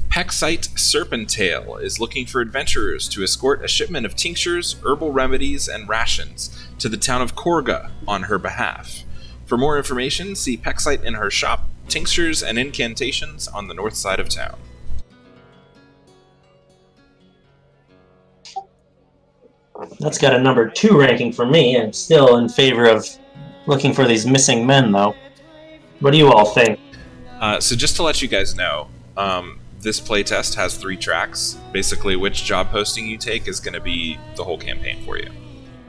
Pexite Serpentail is looking for adventurers to escort a shipment of tinctures, herbal remedies, and rations to the town of Korga on her behalf. For more information, see Pexite in her shop, Tinctures and Incantations on the north side of town. That's got a number 2 ranking for me. I'm still in favor of looking for these missing men, though. What do you all think? So just to let you guys know, this playtest has 3 tracks. Basically, which job posting you take is going to be the whole campaign for you.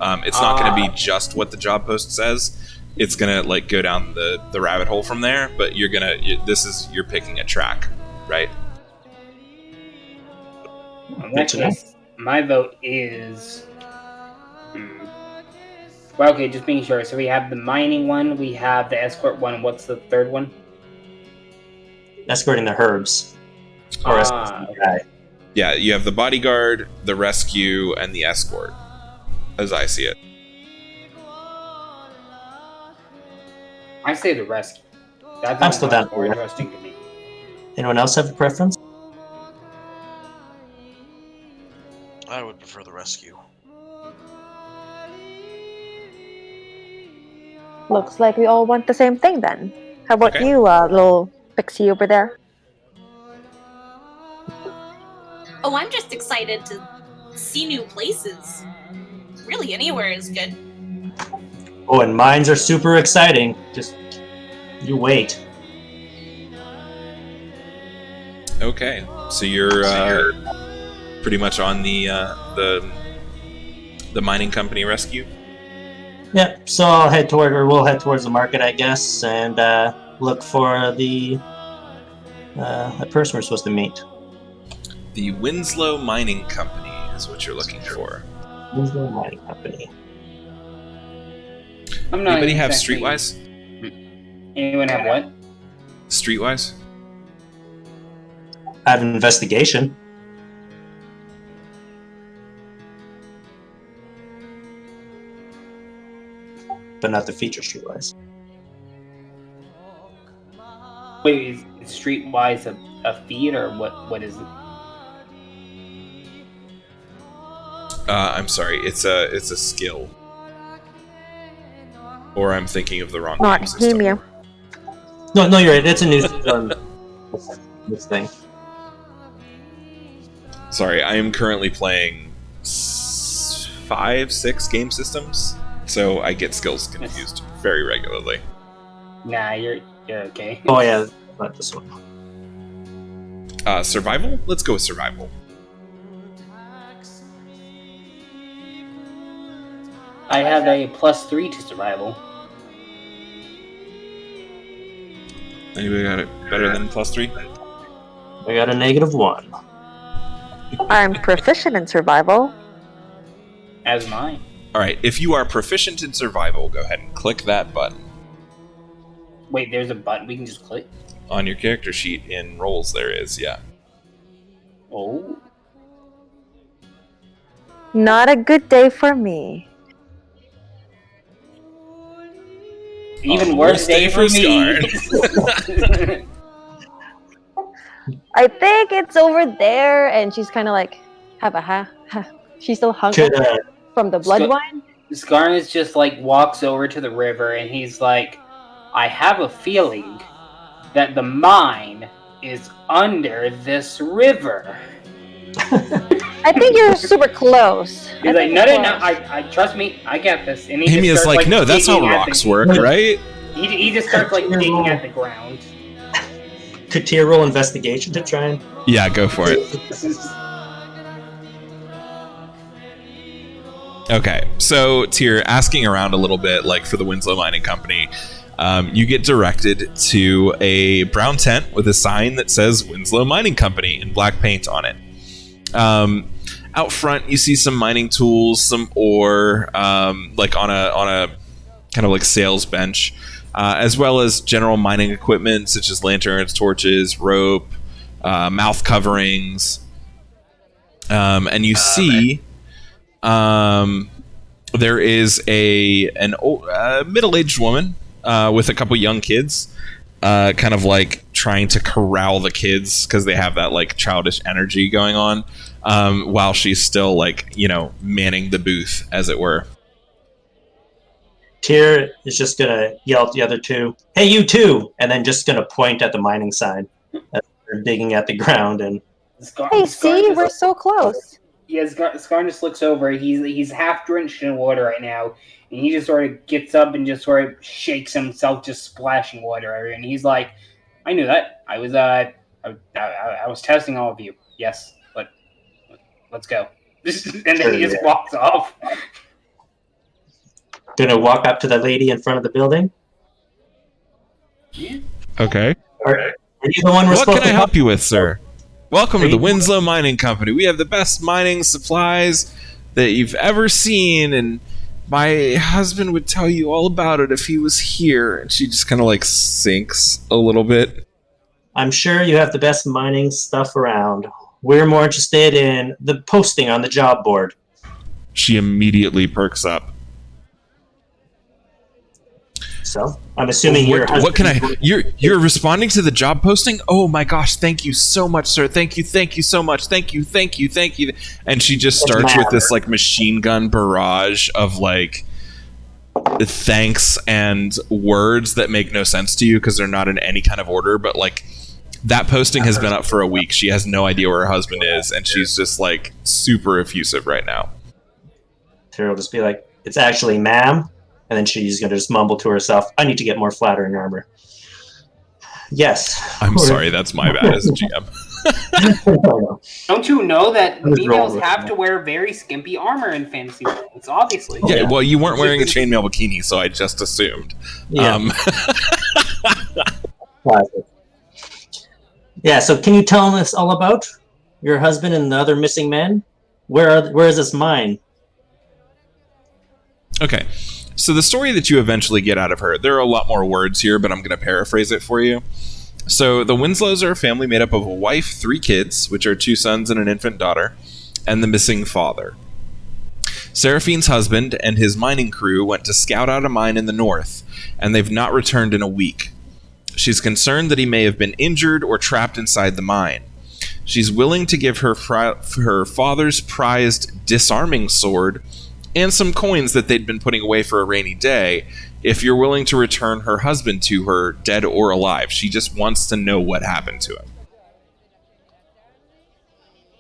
It's not going to be just what the job post says. It's going to go down the rabbit hole from there. But you're picking a track, right? In that case, my vote is. Well, okay, just being sure. So we have the mining one, we have the escort one. What's the third one? Escorting the herbs. Or escorting the guy. Yeah, you have the bodyguard, the rescue, and the escort, as I see it. I say the rescue. That I'm still down more for it. interesting to me. Anyone else have a preference? I would prefer the rescue. Looks like we all want the same thing then. How about Okay. you, little pixie over there? Oh, I'm just excited to see new places. Really, anywhere is good. Oh, and mines are super exciting. Just, you wait. Okay, so you're pretty much on the mining company rescue. Yep, so we'll head towards the market, I guess, and look for the person we're supposed to meet. The Winslow Mining Company. is what you're looking for. Winslow Mining Company. I'm not Anybody have exactly- Streetwise? Anyone have what? Streetwise? I have an investigation. But not the feature Streetwise. Wait, is Streetwise a feed or what is it? I'm sorry, it's a skill. Or I'm thinking of the wrong Not game system. Hemia. No, you're right. It's a new this thing. Sorry, I am currently playing 5, 6 game systems, so I get skills confused very regularly. Nah, you're okay. Oh yeah, not this one. Survival? Let's go with survival. I have a +3 to survival. Anybody got it better than +3? I got a -1. I'm proficient in survival. As mine. Alright, if you are proficient in survival, go ahead and click that button. Wait, there's a button we can just click? On your character sheet in roles, there is, yeah. Oh. Not a good day for me. Even worse day for me. I think it's over there, and she's kind of like, she's still hungry Could from the blood wine. Skarnus just like walks over to the river and he's like, I have a feeling that the mine is under this river. I think you're super close. He's like, no, I trust me, I get this. And he Amy just is starts, like, no, that's how digging at rocks the- work, right? He just starts like digging at the ground. could Tyr roll investigation to try and Yeah, go for it. Okay, so Tyr, asking around a little bit, like for the Winslow Mining Company, you get directed to a brown tent with a sign that says Winslow Mining Company in black paint on it. Out front, you see some mining tools, some ore, like on a kind of like sales bench, as well as general mining equipment such as lanterns, torches, rope, mouth coverings, and you see. There is a middle-aged woman with a couple young kids, kind of like trying to corral the kids because they have that like childish energy going on, while she's still like manning the booth, as it were. Tyr is just gonna yell at the other two, "Hey, you two!" and then just gonna point at the mining sign as they're digging at the ground. And Hey, see, we're so close. Yeah, Skarnus looks over. He's half drenched in water right now, and he just sort of gets up and just sort of shakes himself, just splashing water everywhere. And he's like, "I knew that. I was testing all of you. Yes, but let's go." And then he just walks off. gonna walk up to the lady in front of the building. Okay. Are you the one we're What supposed can I to help you with, sir? Welcome to the you- Winslow Mining Company. We have the best mining supplies that you've ever seen, and my husband would tell you all about it if he was here. And she just kind of like sinks a little bit. I'm sure you have the best mining stuff around. We're more interested in the posting on the job board. She immediately perks up. So I'm assuming your husband. What can I? You're responding to the job posting? Oh my gosh! Thank you so much, sir. Thank you so much. Thank you. And she just starts with this like machine gun barrage of like thanks and words that make no sense to you because they're not in any kind of order. But like that posting has been up for a week. She has no idea where her husband is, and she's just like super effusive right now. Tara will just be like, "It's actually ma'am." And then she's going to just mumble to herself, "I need to get more flattering armor." Yes. I'm sorry, that's my bad as a GM. Don't you know that was females wrong with have that. to wear very skimpy armor in fantasy worlds? Obviously. Yeah, well, you weren't wearing a chainmail bikini, so I just assumed. Yeah. Classic. Yeah, so can you tell us all about your husband and the other missing men? Where is this mine? Okay. So the story that you eventually get out of her, there are a lot more words here, but I'm going to paraphrase it for you. So the Winslows are a family made up of a wife, 3 kids, which are 2 sons and an infant daughter, and the missing father. Seraphine's husband and his mining crew went to scout out a mine in the north, and they've not returned in a week. She's concerned that he may have been injured or trapped inside the mine. She's willing to give her father's prized disarming sword and some coins that they'd been putting away for a rainy day if you're willing to return her husband to her, dead or alive. She just wants to know what happened to him.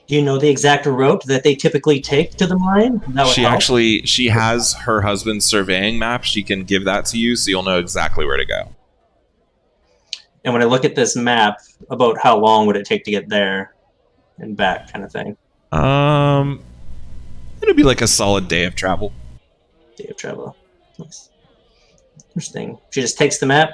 Do you know the exact route that they typically take to the mine? That would help. She has her husband's surveying map. She can give that to you so you'll know exactly where to go. And when I look at this map, about how long would it take to get there and back, kind of thing? It'll be like a solid day of travel. Day of travel. Nice. Interesting. She just takes the map.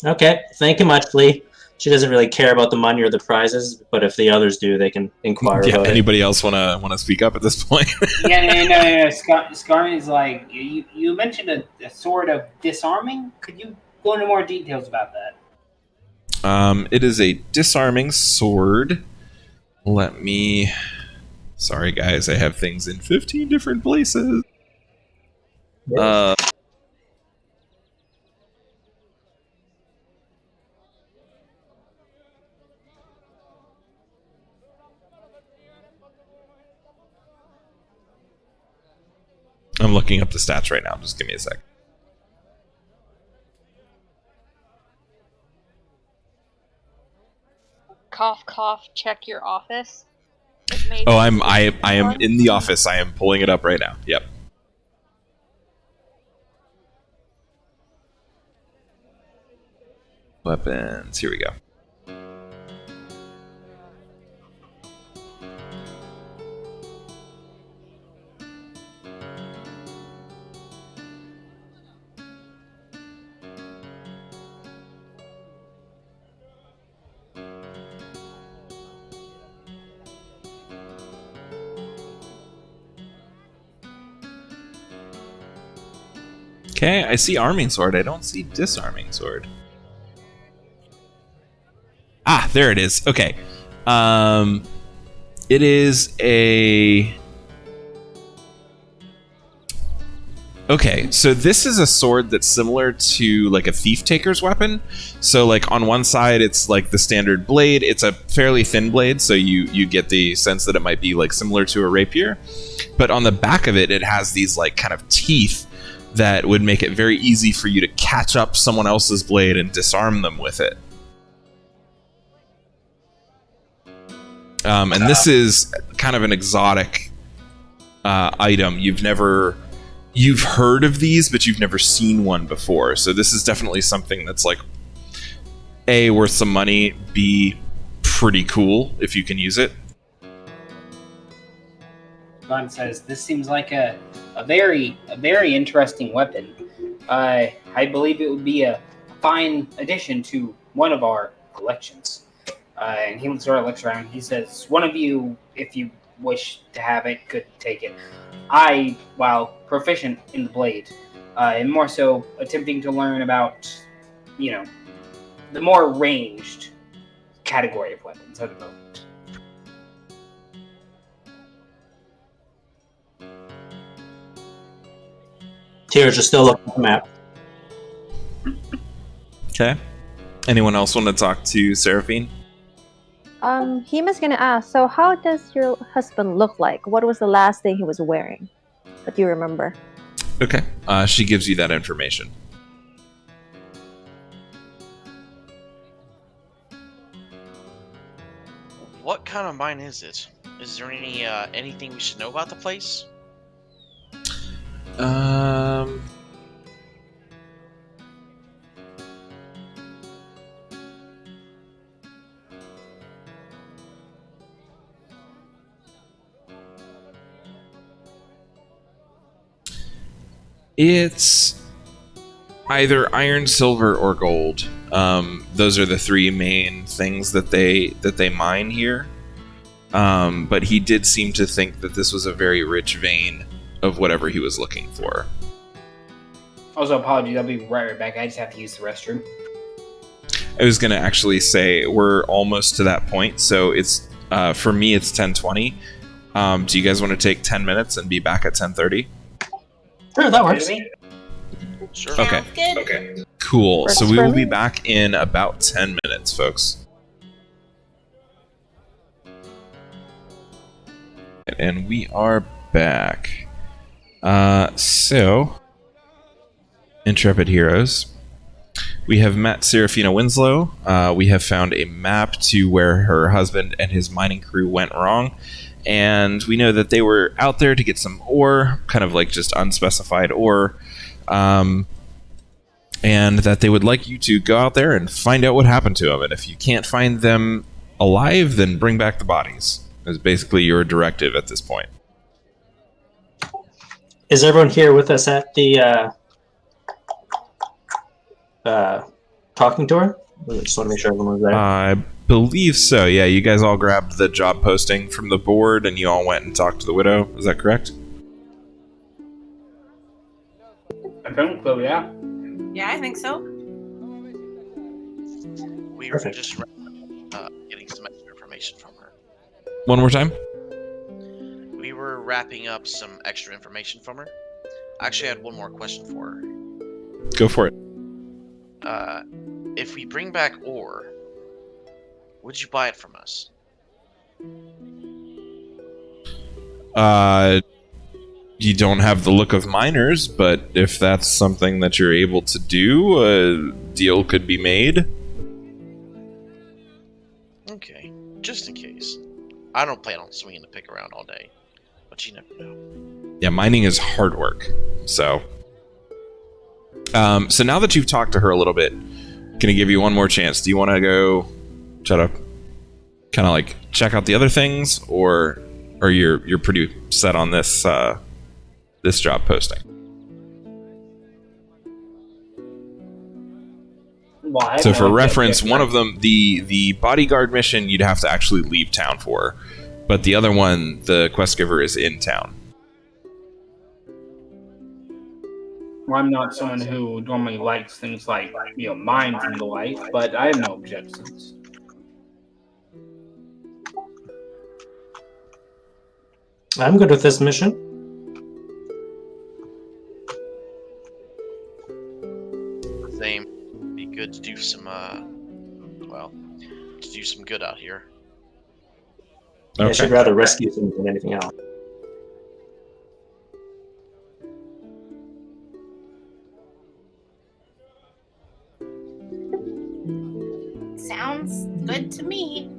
Okay, thank you much, Lee. She doesn't really care about the money or the prizes, but if the others do, they can inquire about it. Anybody else want to speak up at this point? No. Scarman's like, you mentioned a sword of disarming. Could you go into more details about that? It is a disarming sword. Sorry, guys, I have things in 15 different places. I'm looking up the stats right now. Just give me a sec. Cough, cough. Check your office. Oh, I am in the office. I am pulling it up right now. Yep. Weapons. Here we go. Okay, I see arming sword. I don't see disarming sword. Ah, there it is. Okay. It is a... Okay, so this is a sword that's similar to like a thief taker's weapon. So like on one side it's like the standard blade. It's a fairly thin blade, so you get the sense that it might be like similar to a rapier. But on the back of it, it has these like kind of teeth that would make it very easy for you to catch up someone else's blade and disarm them with it. And this is kind of an exotic item. You've heard of these, but you've never seen one before. So this is definitely something that's like A, worth some money, B, pretty cool if you can use it. Ron says, this seems like a very interesting weapon. I believe it would be a fine addition to one of our collections. And he sort of looks around. He says, one of you, if you wish to have it, could take it. I, while proficient in the blade, am more so attempting to learn about, the more ranged category of weapons at the moment. Tears are still looking at the map. Okay. Anyone else want to talk to Seraphine? Hima's gonna ask, so how does your husband look like? What was the last thing he was wearing that you remember? Okay. She gives you that information. What kind of mine is it? Is there anything we should know about the place? It's either iron, silver, or gold. Those are the 3 main things that they mine here. but he did seem to think that this was a very rich vein of whatever he was looking for. Also, apologies. I'll be right back. I just have to use the restroom. I was going to actually say we're almost to that point, so it's for me it's 10:20. Do you guys want to take 10 minutes and be back at 10:30? Sure, that works. Sure. Okay. Sounds good. Okay. Cool. Works So we for will be me. back in about 10 minutes, folks. And we are back. So, Intrepid Heroes. We have met Serafina Winslow. We have found a map to where her husband and his mining crew went wrong. And we know that they were out there to get some ore, kind of like just unspecified ore. And that they would like you to go out there and find out what happened to them. And if you can't find them alive, then bring back the bodies. Is basically your directive at this point. Is everyone here with us at the talking tour? I just want to make sure everyone was there. I believe so. Yeah, you guys all grabbed the job posting from the board and you all went and talked to the widow. Is that correct? I think so, yeah. Yeah, I think so. We were Perfect. just getting some extra information from her. One more time. We were wrapping up some extra information from her. I actually had one more question for her. Go for it. If we bring back ore, would you buy it from us? You don't have the look of miners, but if that's something that you're able to do, a deal could be made. Okay, just in case. I don't plan on swinging the pick around all day, but you never know. Yeah, mining is hard work. So now that you've talked to her a little bit, can I give you one more chance? Do you want to go try to kind of like check out the other things, or you're pretty set on this this job posting? Well, I So have for no reference, idea. one of them, the bodyguard mission, you'd have to actually leave town for, but the other one, the quest giver, is in town. Well, I'm not someone who normally likes things like, mines and the like, but I have no objections. I'm good with this mission. Same. Be good to do some, to do some good out here. I should rather rescue things than anything else. Sounds good to me.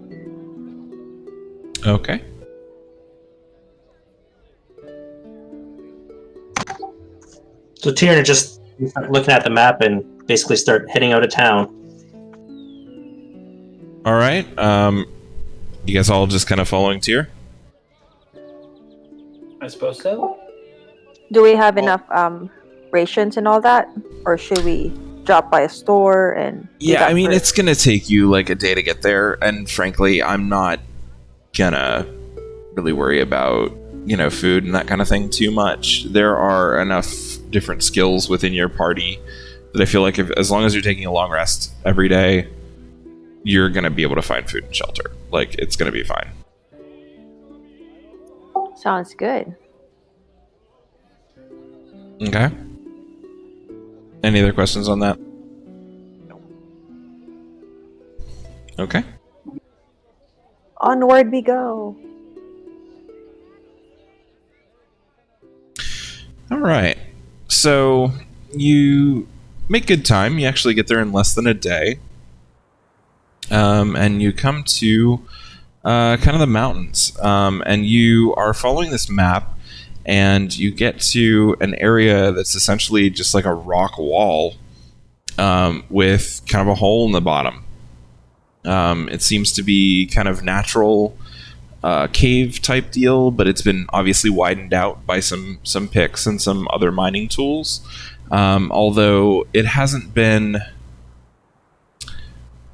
Okay. So Tyrion just looking at the map and basically start heading out of town. All right. You guys all just kind of following Tyr? I suppose so. Do we have enough rations and all that, or should we drop by a store and? do Yeah, that I mean, first? it's gonna take you like a day to get there, and frankly, I'm not gonna really worry about food and that kind of thing too much. There are enough different skills within your party that I feel like as long as you're taking a long rest every day, you're gonna be able to find food and shelter. Like, it's gonna be fine. Sounds good. Okay. Any other questions on that? Okay. Onward we go. All right. So you make good time. You actually get there in less than a day. And you come to kind of the mountains. And you are following this map, and you get to an area that's essentially just like a rock wall with kind of a hole in the bottom. It seems to be kind of natural cave type deal, but it's been obviously widened out by some picks and some other mining tools. Although it hasn't been,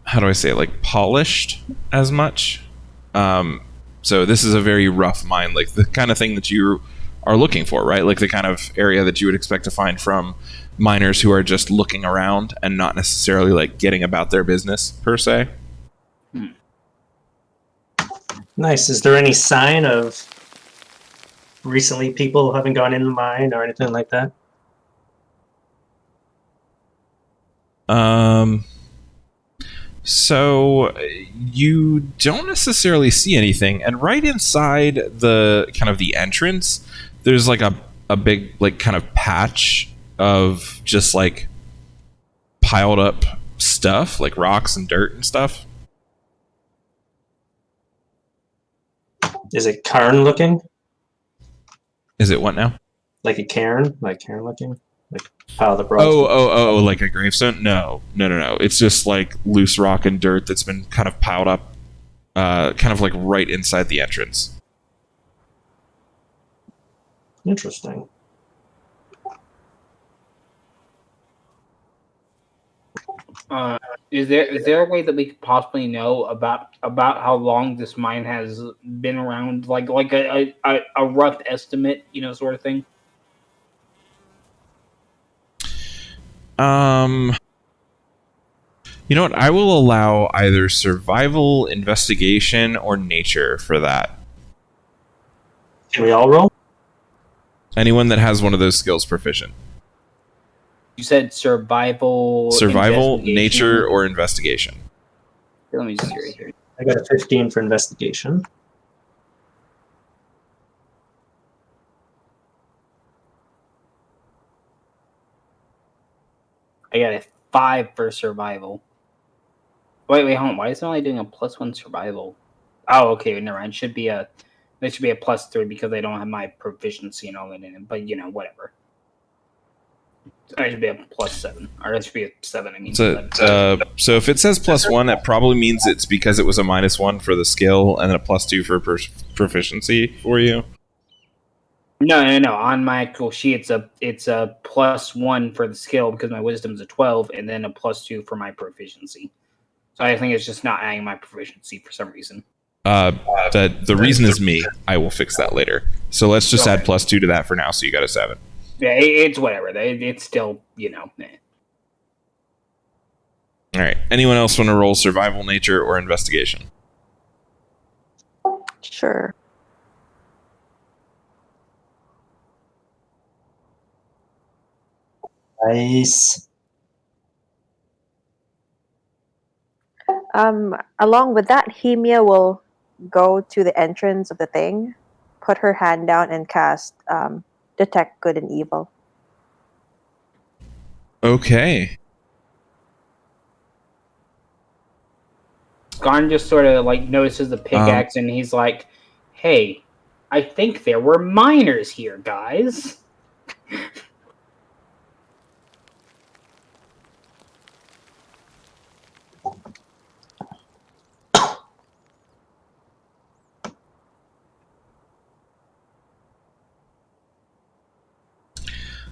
how do I say it, like polished as much. So this is a very rough mine, like the kind of thing that you are looking for, right? Like the kind of area that you would expect to find from miners who are just looking around and not necessarily like getting about their business per se. Nice. Is there any sign of recently people having gone in the mine or anything like that? So you don't necessarily see anything, and right inside the kind of the entrance, there's like a big like kind of patch of just like piled up stuff, like rocks and dirt and stuff. Is it cairn looking? Is it what now? Like a cairn? Like cairn looking? Like piled up rocks? Oh, like a gravestone? No. It's just like loose rock and dirt that's been kind of piled up, kind of like right inside the entrance. Interesting. Is there a way that we could possibly know about how long this mine has been around, like a rough estimate, sort of thing? You know what? I will allow either survival, investigation, or nature for that. Can we all roll? Anyone that has one of those skills proficient. You said survival, Nature, or investigation. Let me just see right here. I got a 15 for investigation. I got a 5 for survival. Wait, hold on. Why is it only doing a +1 survival? Oh, okay, never mind. It should be a +3 because I don't have my proficiency and all that in it. But whatever. It should be a +7, or it should be a 7. I mean, so if it says +1, that probably means it's because it was a -1 for the skill and then a +2 for proficiency for you. No. On my actual sheet, it's a +1 for the skill because my wisdom's a 12, and then a +2 for my proficiency. So I think it's just not adding my proficiency for some reason. The reason is me. I will fix that later. So let's just add +2 to that for now. So you got a 7. Yeah, it's whatever. It's still, All right. Anyone else want to roll survival, nature, or investigation? Sure. Nice. Along with that, Hemia will go to the entrance of the thing, put her hand down, and cast Detect Good and Evil. Okay. Garn just sort of notices the pickaxe and he's like, "Hey, I think there were miners here, guys."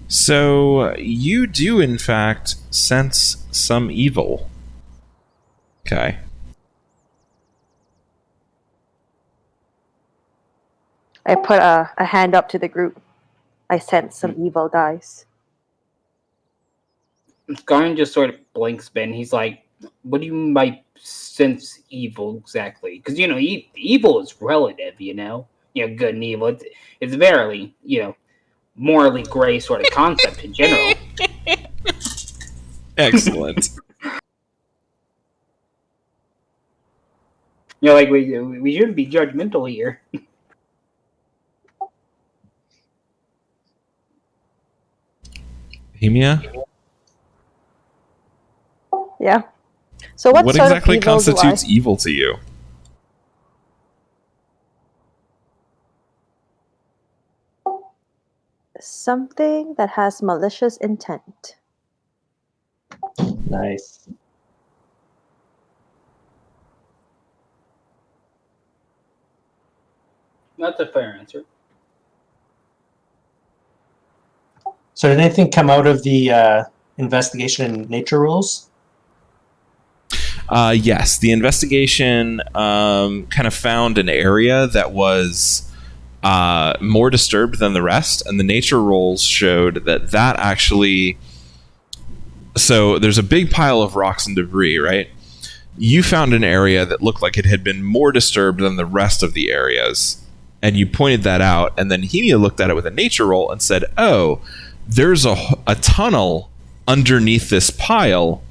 So you do, in fact, sense some evil. Okay. I put a hand up to the group. I sense some evil, guys. Garn just sort of blinks, Ben. He's like, "What do you mean by sense evil exactly? Because evil is relative, good and evil. It's very, morally gray sort of concept in general." Excellent. We shouldn't be judgmental here. Hemia? Yeah. So what sort exactly of evil constitutes evil to you? Something that has malicious intent. Nice. That's a fair answer. So did anything come out of the investigation and nature rules? Yes, the investigation kind of found an area that was more disturbed than the rest, and the nature rolls showed that actually. So there's a big pile of rocks and debris, right? You found an area that looked like it had been more disturbed than the rest of the areas, and you pointed that out. And then Hemia looked at it with a nature roll and said, "Oh, there's a tunnel underneath this pile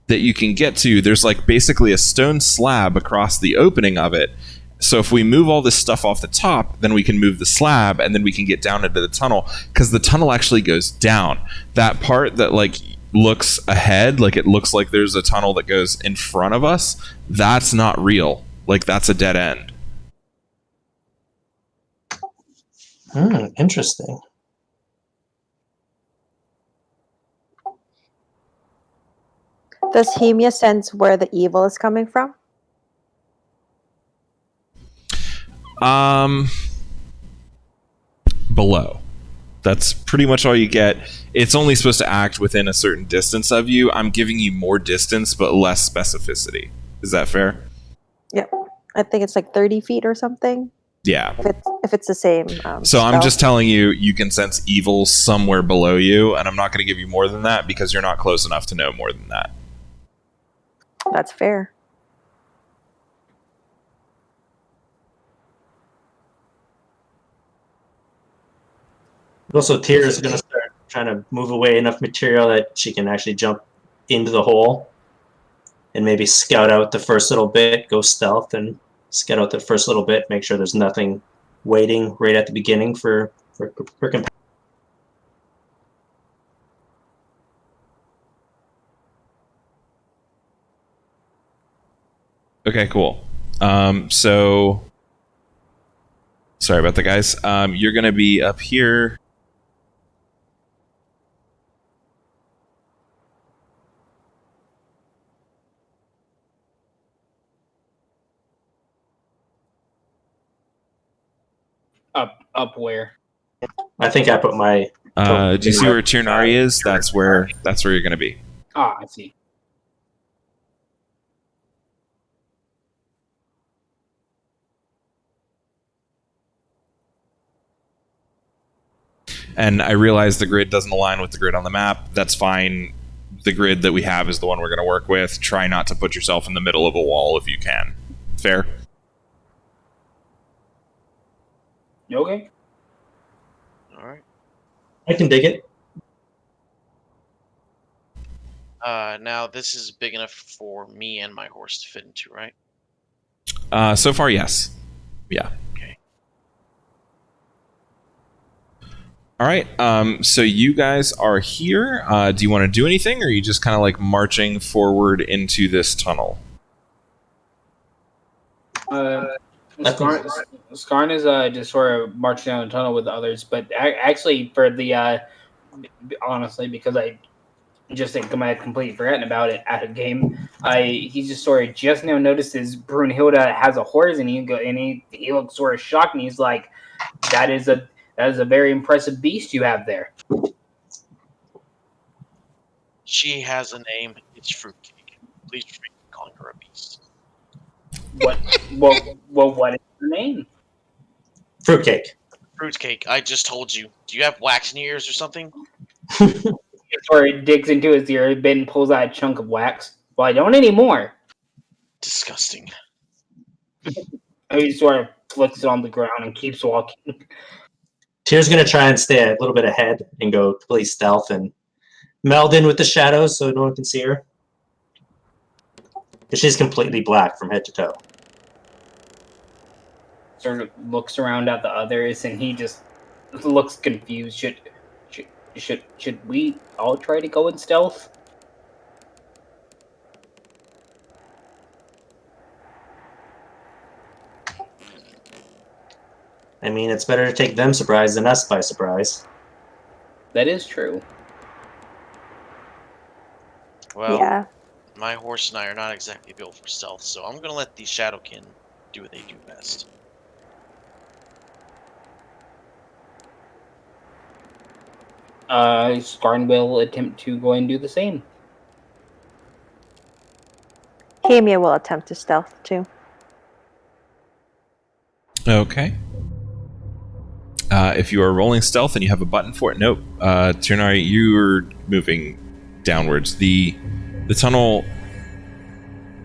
that you can get to. There's like basically a stone slab across the opening of it. So if we move all this stuff off the top, then we can move the slab, and then we can get down into the tunnel, because the tunnel actually goes down. That part that like looks ahead, like it looks like there's a tunnel that goes in front of us, that's not real. Like that's a dead end." Interesting. Does Hemia sense where the evil is coming from? Below. That's pretty much all you get. It's only supposed to act within a certain distance of you. I'm giving you more distance, but less specificity. Is that fair? Yep. I think it's like 30 feet or something. Yeah. If it's the same. So I'm spell. just telling you, you can sense evil somewhere below you, and I'm not going to give you more than that because you're not close enough to know more than that. That's fair. Also, Tyr is going to start trying to move away enough material that she can actually jump into the hole and maybe scout out the first little bit, go stealth and scout out the first little bit, make sure there's nothing waiting right at the beginning for companions. Okay, cool. So sorry about that, guys. You're going to be up here. Up where? I think I put my... Do you see where Tirnari is? That's where you're going to be. Ah, I see. And I realize the grid doesn't align with the grid on the map. That's fine. The grid that we have is the one we're going to work with. Try not to put yourself in the middle of a wall if you can. Fair? Okay. All right. I can dig it. Now this is big enough for me and my horse to fit into, right? So far, yes. Yeah. Okay. All right. So you guys are here. Do you want to do anything, or are you just kind of like marching forward into this tunnel? Skarn is just sort of marching down the tunnel with the others, but actually, for the honestly, because I just think I had completely forgotten about it at a game. He just sort of just now notices Brunhilde has a horse, and he looks sort of shocked, and he's like, "That is a very impressive beast you have there." She has a name. It's Fruitcake. Please refrain from calling her a beast. What is her name? Fruitcake. Fruitcake. I just told you. Do you have wax in your ears or something? He sort of digs into his ear, Ben pulls out a chunk of wax. Well, I don't anymore. Disgusting. He sort of flicks it on the ground and keeps walking. Tyr's going to try and stay a little bit ahead and go complete stealth and meld in with the shadows so no one can see her. Because she's completely black from head to toe. Sort of looks around at the others, and he just looks confused. Should we all try to go in stealth? I mean, it's better to take them surprised than us by surprise. That is true. Well, Yeah. my horse and I are not exactly built for stealth, so I'm going to let these Shadowkin do what they do best. Skarn will attempt to go and do the same. Camia will attempt to stealth too. Okay. If you are rolling stealth and you have a button for it, nope. Ternari, you're moving downwards. The tunnel.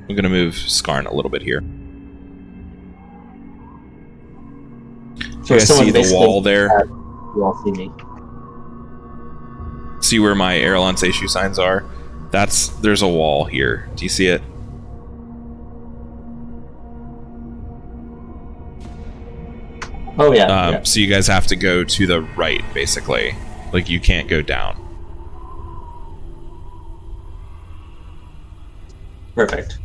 I'm going to move Skarn a little bit here. So you guys someone see the basically- wall there? You all see me. See where my Airlance issue signs are? There's a wall here. Do you see it? Oh yeah. So you guys have to go to the right, basically. Like, you can't go down. Perfect.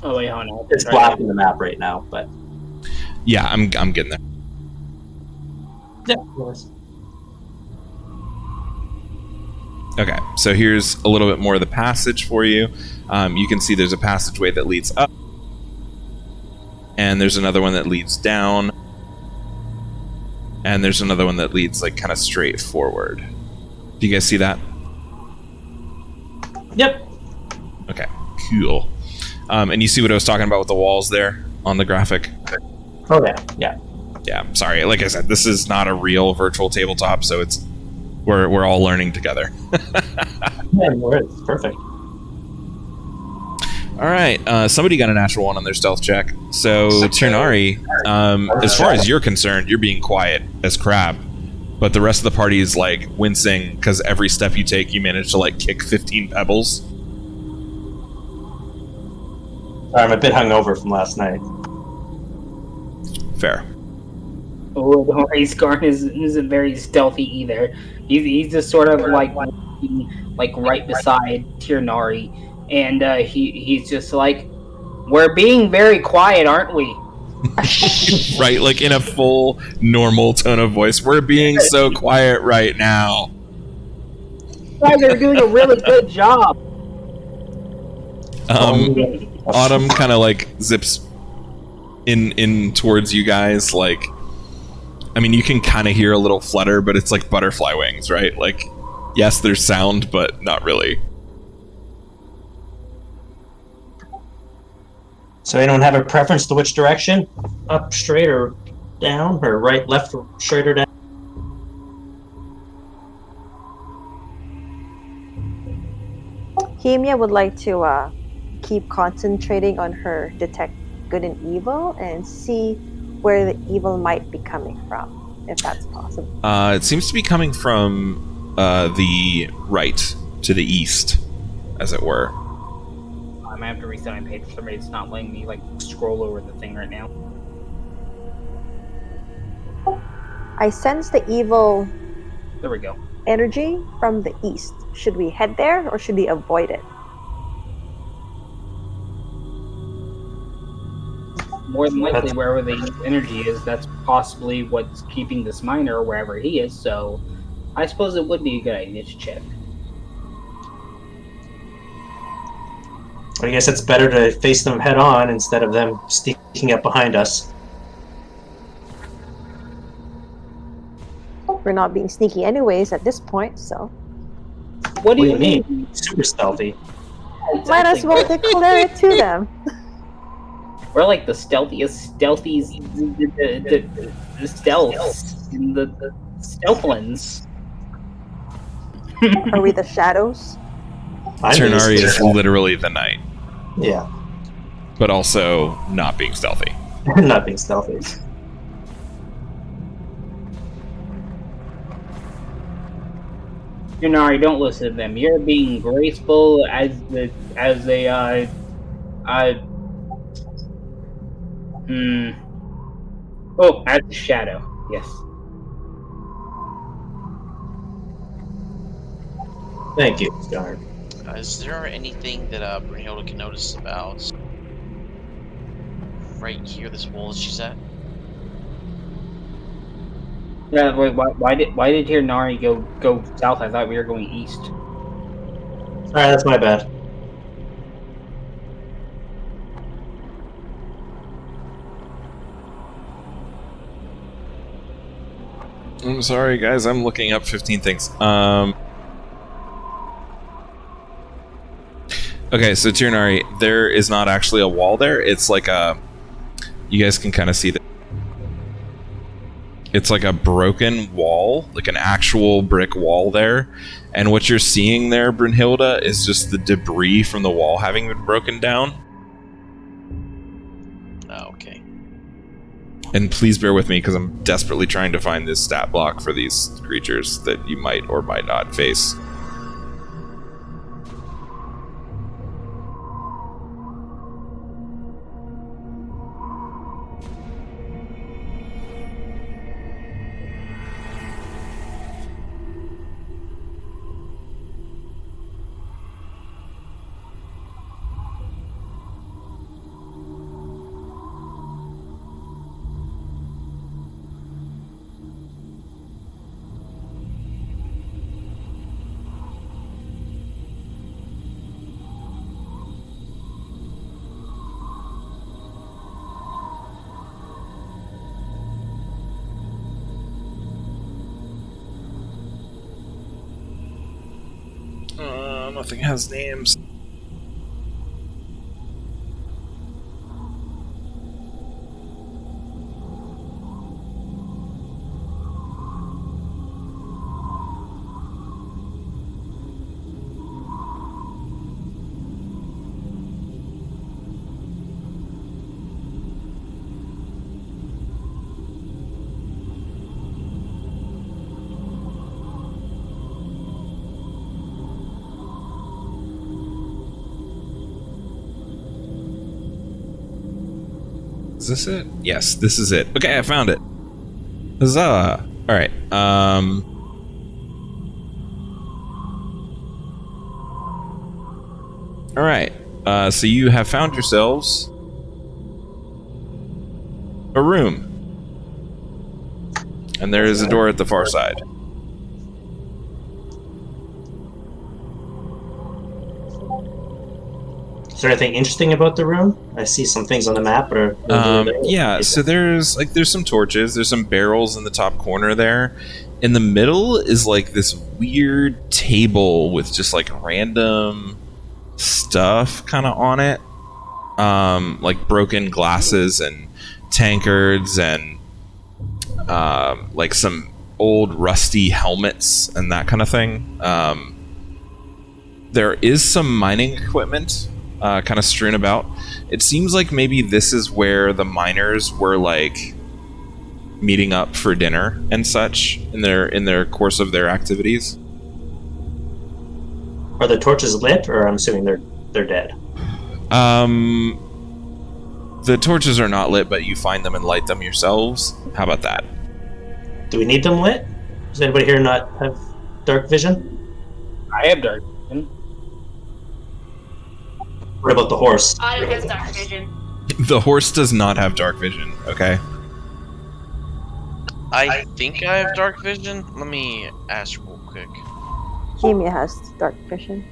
Oh wait, hold on. It's blocking the map right now, but Yeah, I'm getting there. yeah. Okay, so here's a little bit more of the passage for you. You can see there's a passageway that leads up, and there's another one that leads down, and there's another one that leads like kind of straight forward. Do you guys see that? Yep. Okay, cool. And you see what I was talking about with the walls there on the graphic? Oh yeah. Yeah. Yeah, sorry. Like I said, this is not a real virtual tabletop, so we're all learning together. Yeah, it's perfect. All right, somebody got a natural 1 on their stealth check. So Ternari, as far as you're concerned, you're being quiet as crap, but the rest of the party is like wincing because every step you take, you manage to like kick 15 pebbles. I'm a bit hungover from last night. Fair. Oh, don't worry, Skarn isn't very stealthy either. He's just sort of like right beside Ternari, and he's just like, "We're being very quiet, aren't we?" Right, like in a full normal tone of voice. We're being so quiet right now. You guys are doing a really good job. Autumn kind of like zips in towards you guys. Like, I mean, you can kind of hear a little flutter, but it's like butterfly wings, right? Like, yes, there's sound, but not really. So anyone have a preference to which direction? Up, straight, or down, or right, left, or straight, or down? Camia would like to keep concentrating on her detect good and evil and see where the evil might be coming from, if that's possible. It seems to be coming from the right to the east, as it were. I'm gonna have to reset my page for some reason. It's not letting me like scroll over the thing right now. I sense the evil There we go. energy from the east. Should we head there or should we avoid it? More than likely, wherever the energy is, that's possibly what's keeping this miner wherever he is. So, I suppose it would be a good idea to check. I guess it's better to face them head on instead of them sneaking up behind us. We're not being sneaky anyways at this point, so What do What do you you mean? Super stealthy. might as well declare it to them. We're like the stealthiest stealthies, the stealths, the stealthlins. Are we the shadows? I'm Ternari used is to that. literally the night, Yeah, but also not being stealthy. not being stealthy. Yunari, don't listen to them. You're being graceful as a Oh, as a shadow. Yes. Thank you, Scar. Is there anything that Brunhilde can notice about right here, this wall that she's at? Yeah. Wait, why did Nari go south? I thought we were going east. Alright, that's my bad. I'm sorry, guys. I'm looking up 15 things. Okay, so Tiernari, there is not actually a wall there. It's like a... You guys can kind of see that. It's like a broken wall, like an actual brick wall there. And what you're seeing there, Brunhilde, is just the debris from the wall having been broken down. Oh, okay. And please bear with me, because I'm desperately trying to find this stat block for these creatures that you might or might not face. Nothing has names. Is this it? Yes, this is it. Okay, I found it. Huzzah! Alright, Alright, so you have found yourselves a room. And there is a door at the far side. Is there anything interesting about the room? I see some things on the map, but yeah, so there's some torches, there's some barrels in the top corner there. In the middle is like this weird table with just like random stuff kind of on it. Like broken glasses and tankards and like some old rusty helmets and that kind of thing. There is some mining equipment kind of strewn about. It seems like maybe this is where the miners were like meeting up for dinner and such in their course of their activities. Are the torches lit, or I'm assuming they're dead? The torches are not lit, but you find them and light them yourselves. How about that? Do we need them lit? Does anybody here not have dark vision? I have dark vision. What about the horse? Autumn has dark vision. The horse does not have dark vision, okay? I think I have dark vision. Let me ask real quick. Jamie has dark vision.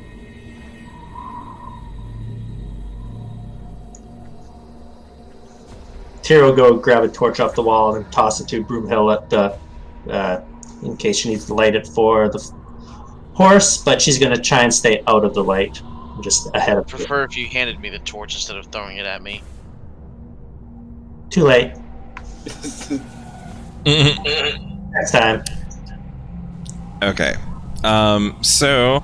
Tyr will go grab a torch off the wall and toss it to Broomhill in case she needs to light it for the horse, but she's going to try and stay out of the light, just ahead of I'd prefer if you handed me the torch instead of throwing it at me. Too late. Next time. Okay. So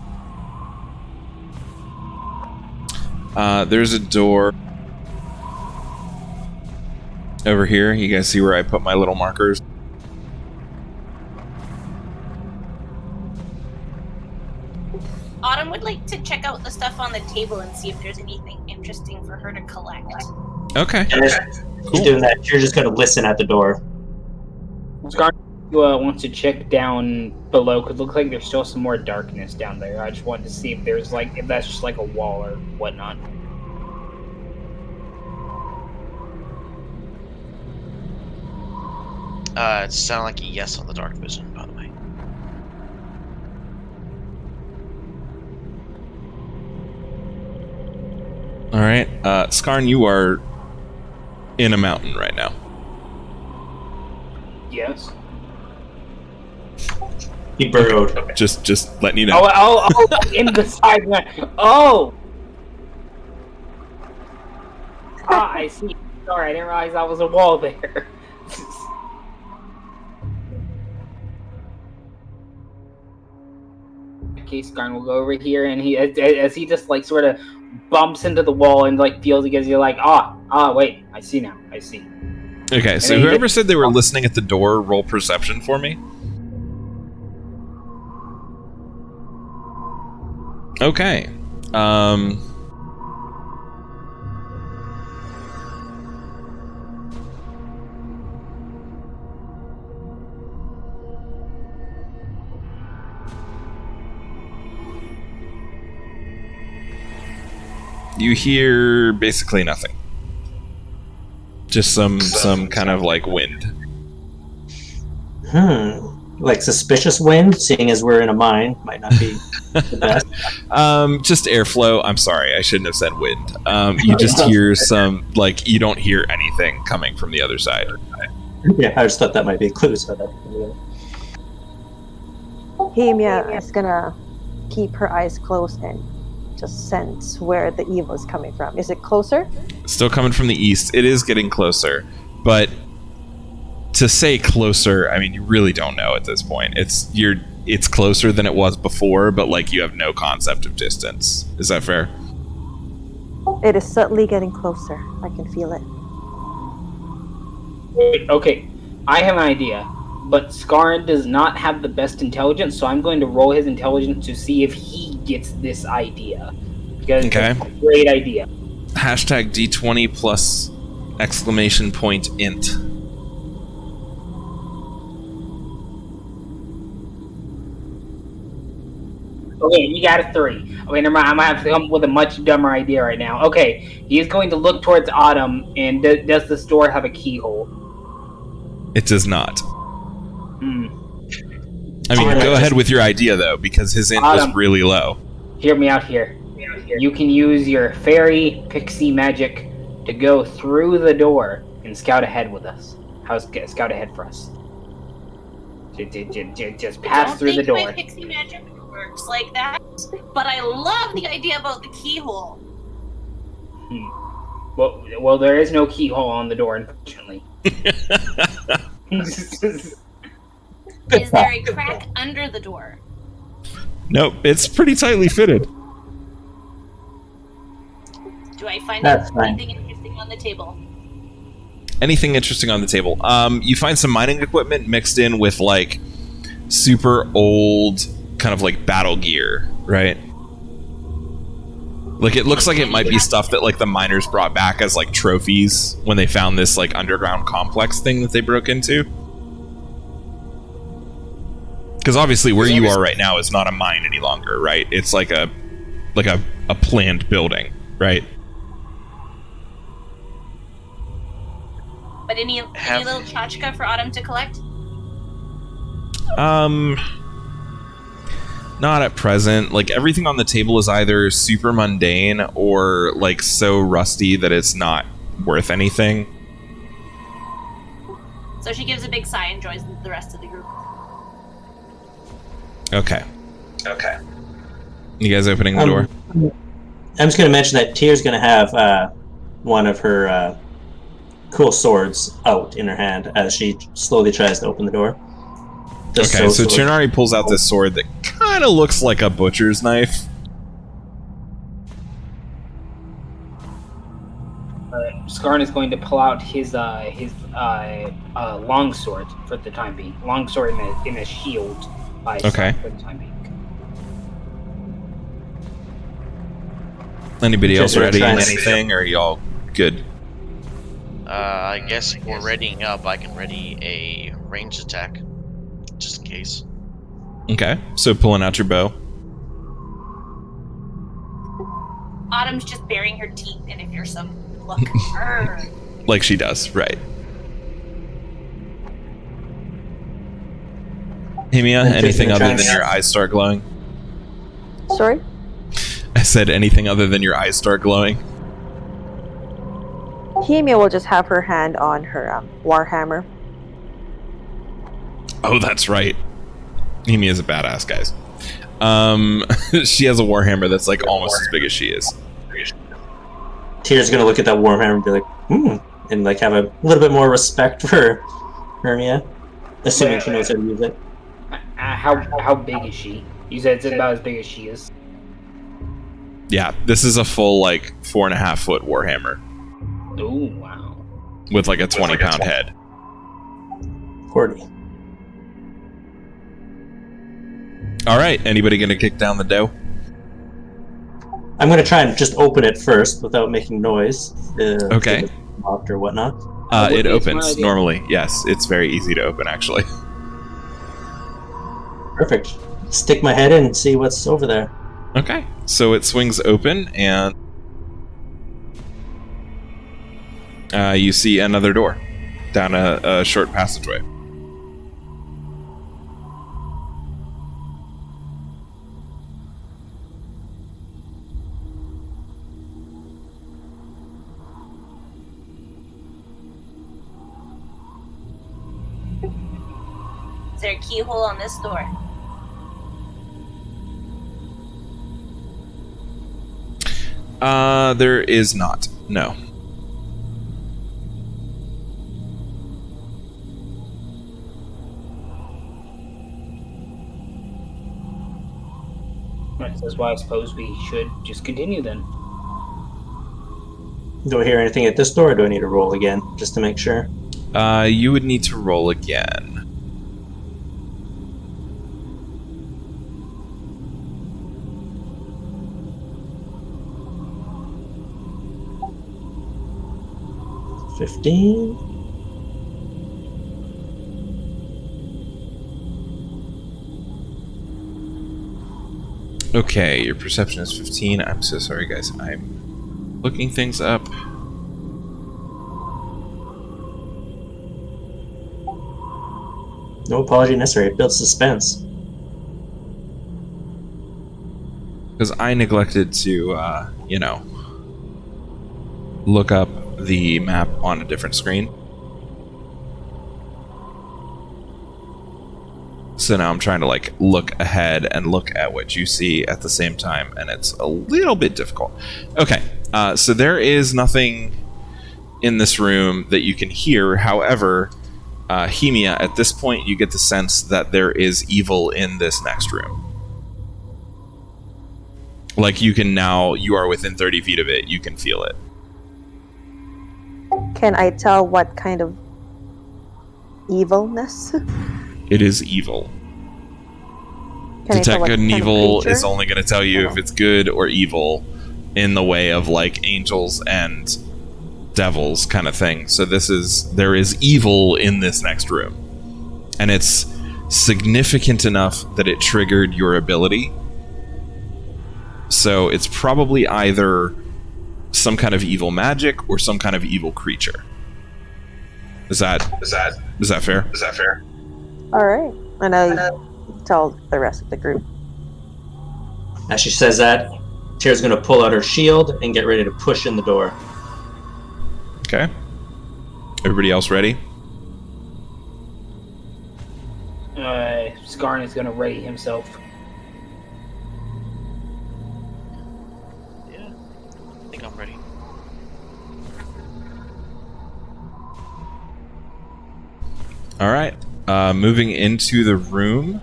there's a door over here. You guys see where I put my little markers? Autumn would like to check out the stuff on the table and see if there's anything interesting for her to collect. Okay. And as she's doing that, you're just going to listen at the door. Scar wants to check down below because it looks like there's still some more darkness down there. I just wanted to see if there's if that's just like a wall or whatnot. It sounded like a yes on the dark vision, by the way. All right. Skarn, you are in a mountain right now. Yes. He burrowed. Just letting you know. Oh, in the side. Oh. I see. Sorry, I didn't realize that was a wall there. Okay, Skarn will go over here, and he, as he just like sort of bumps into the wall and like feels against you, like wait, I see now, I see. Okay, so whoever said they were listening at the door, roll perception for me. Okay. You hear basically nothing. Just some kind of like wind. Like suspicious wind, seeing as we're in a mine, might not be the best. Just airflow. I'm sorry, I shouldn't have said wind. You just hear some, like, you don't hear anything coming from the other side. Yeah, I just thought that might be a clue. So that. Hemia is gonna keep her eyes closed and just sense where the evil is coming from. Is it closer? Still coming from the east. It is getting closer, but to say closer, I mean, you really don't know at this point. It's closer than it was before, but like you have no concept of distance. Is that fair? It is certainly getting closer. I can feel it. Okay, I have an idea, but Skarn does not have the best intelligence, so I'm going to roll his intelligence to see if he gets this idea. Because it's a great idea. Hashtag D20 plus exclamation point int. Okay, you got a 3. Okay, never mind. I'm gonna have to come up with a much dumber idea right now. Okay, he's going to look towards Autumn, and does this door have a keyhole? It does not. Hmm. I mean, go ahead with your idea though, because his int was really low. Hear me out here. You can use your fairy pixie magic to go through the door and scout ahead with us. Scout ahead for us? Just pass through the door. My pixie magic works like that, but I love the idea about the keyhole. Well, there is no keyhole on the door, unfortunately. Is there a crack under the door? Nope, it's pretty tightly fitted. Do I find anything interesting on the table? Anything interesting on the table? You find some mining equipment mixed in with like super old kind of like battle gear, right? Like it looks like it might be stuff that like the miners brought back as like trophies when they found this like underground complex thing that they broke into. Because obviously where you are right now is not a mine any longer, right? It's like a planned building, right? But any little tchotchke for Autumn to collect? Not at present. Like everything on the table is either super mundane or like so rusty that it's not worth anything. So she gives a big sigh and joins the rest of the group. Okay. You guys opening the door? I'm just going to mention that Tyr's going to have one of her cool swords out in her hand as she slowly tries to open the door. Okay, so Trinari pulls out this sword that kind of looks like a butcher's knife. Skarn is going to pull out his longsword for the time being. Longsword in a shield. Okay. For the time being. Anybody else ready? Anything? Or are y'all good? I guess if we're readying up, I can ready a ranged attack, just in case. Okay, so pulling out your bow. Autumn's just baring her teeth in a fearsome look. Like she does, right. Hemia, anything other than your eyes start glowing? Sorry? I said anything other than your eyes start glowing? Hemia will just have her hand on her warhammer. Oh, that's right. Hemia is a badass, guys. She has a warhammer that's like almost as big as she is. Tyr's going to look at that warhammer and be like, And like have a little bit more respect for Hermia, assuming she knows how to use it. How big is she? You said it's about as big as she is. Yeah, this is a full, like, 4.5 foot Warhammer. Oh, wow. With, like, a 20-pound head. 40. Alright, anybody gonna kick down the door? I'm going to try and just open it first without making noise. Okay. If it's locked or whatnot. It opens, normally. Yes, it's very easy to open, actually. Perfect. Stick my head in and see what's over there. Okay, so it swings open, and you see another door down a short passageway. Is there a keyhole on this door? There is not. No. That's why I suppose we should just continue then. Do I hear anything at this door, or do I need to roll again, just to make sure? You would need to roll again. $15. Okay, your perception is 15. I'm so sorry, guys. I'm looking things up. No apology necessary. It builds suspense. Because I neglected to, look up the map on a different screen. So now I'm trying to, like, look ahead and look at what you see at the same time, and it's a little bit difficult. Okay, so there is nothing in this room that you can hear. However, Hemia, at this point, you get the sense that there is evil in this next room. Like, you are within 30 feet of it, you can feel it. Can I tell what kind of evilness? It is evil. Can I tell Detect what good and kind of evil creature? is only going to tell you if it's good or evil in the way of, like, angels and devils kind of thing. So there is evil in this next room. And it's significant enough that it triggered your ability. So it's probably either some kind of evil magic or some kind of evil creature. Is that fair? Is that fair? All right, and I tell the rest of the group. As she says that, Tira's going to pull out her shield and get ready to push in the door. Okay. Everybody else ready? Skarn is going to ready himself. Yeah, I think I'm ready. All right. Moving into the room,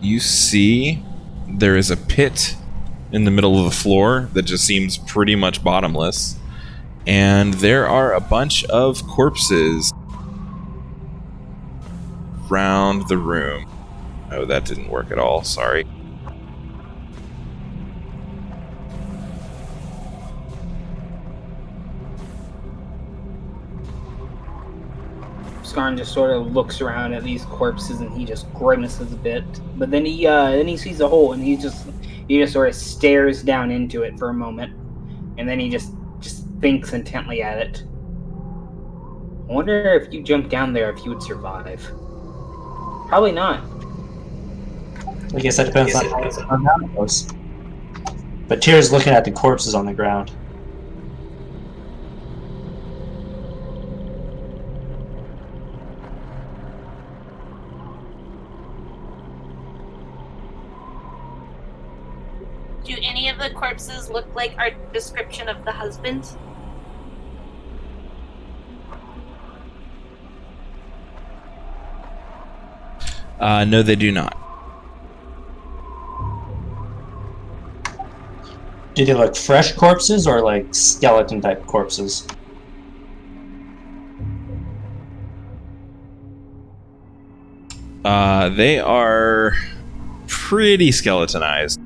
you see there is a pit in the middle of the floor that just seems pretty much bottomless. And there are a bunch of corpses around the room. Oh, that didn't work at all. Sorry. Skarn just sort of looks around at these corpses and he just grimaces a bit. But then he sees a hole and he just sort of stares down into it for a moment, and then he just thinks intently at it. I wonder if you jumped down there if you would survive. Probably not. I guess that depends on how it goes. But Tira's looking at the corpses on the ground. Do any of the corpses look like our description of the husband? No, they do not. Do they look fresh corpses or like skeleton type corpses? They are pretty skeletonized.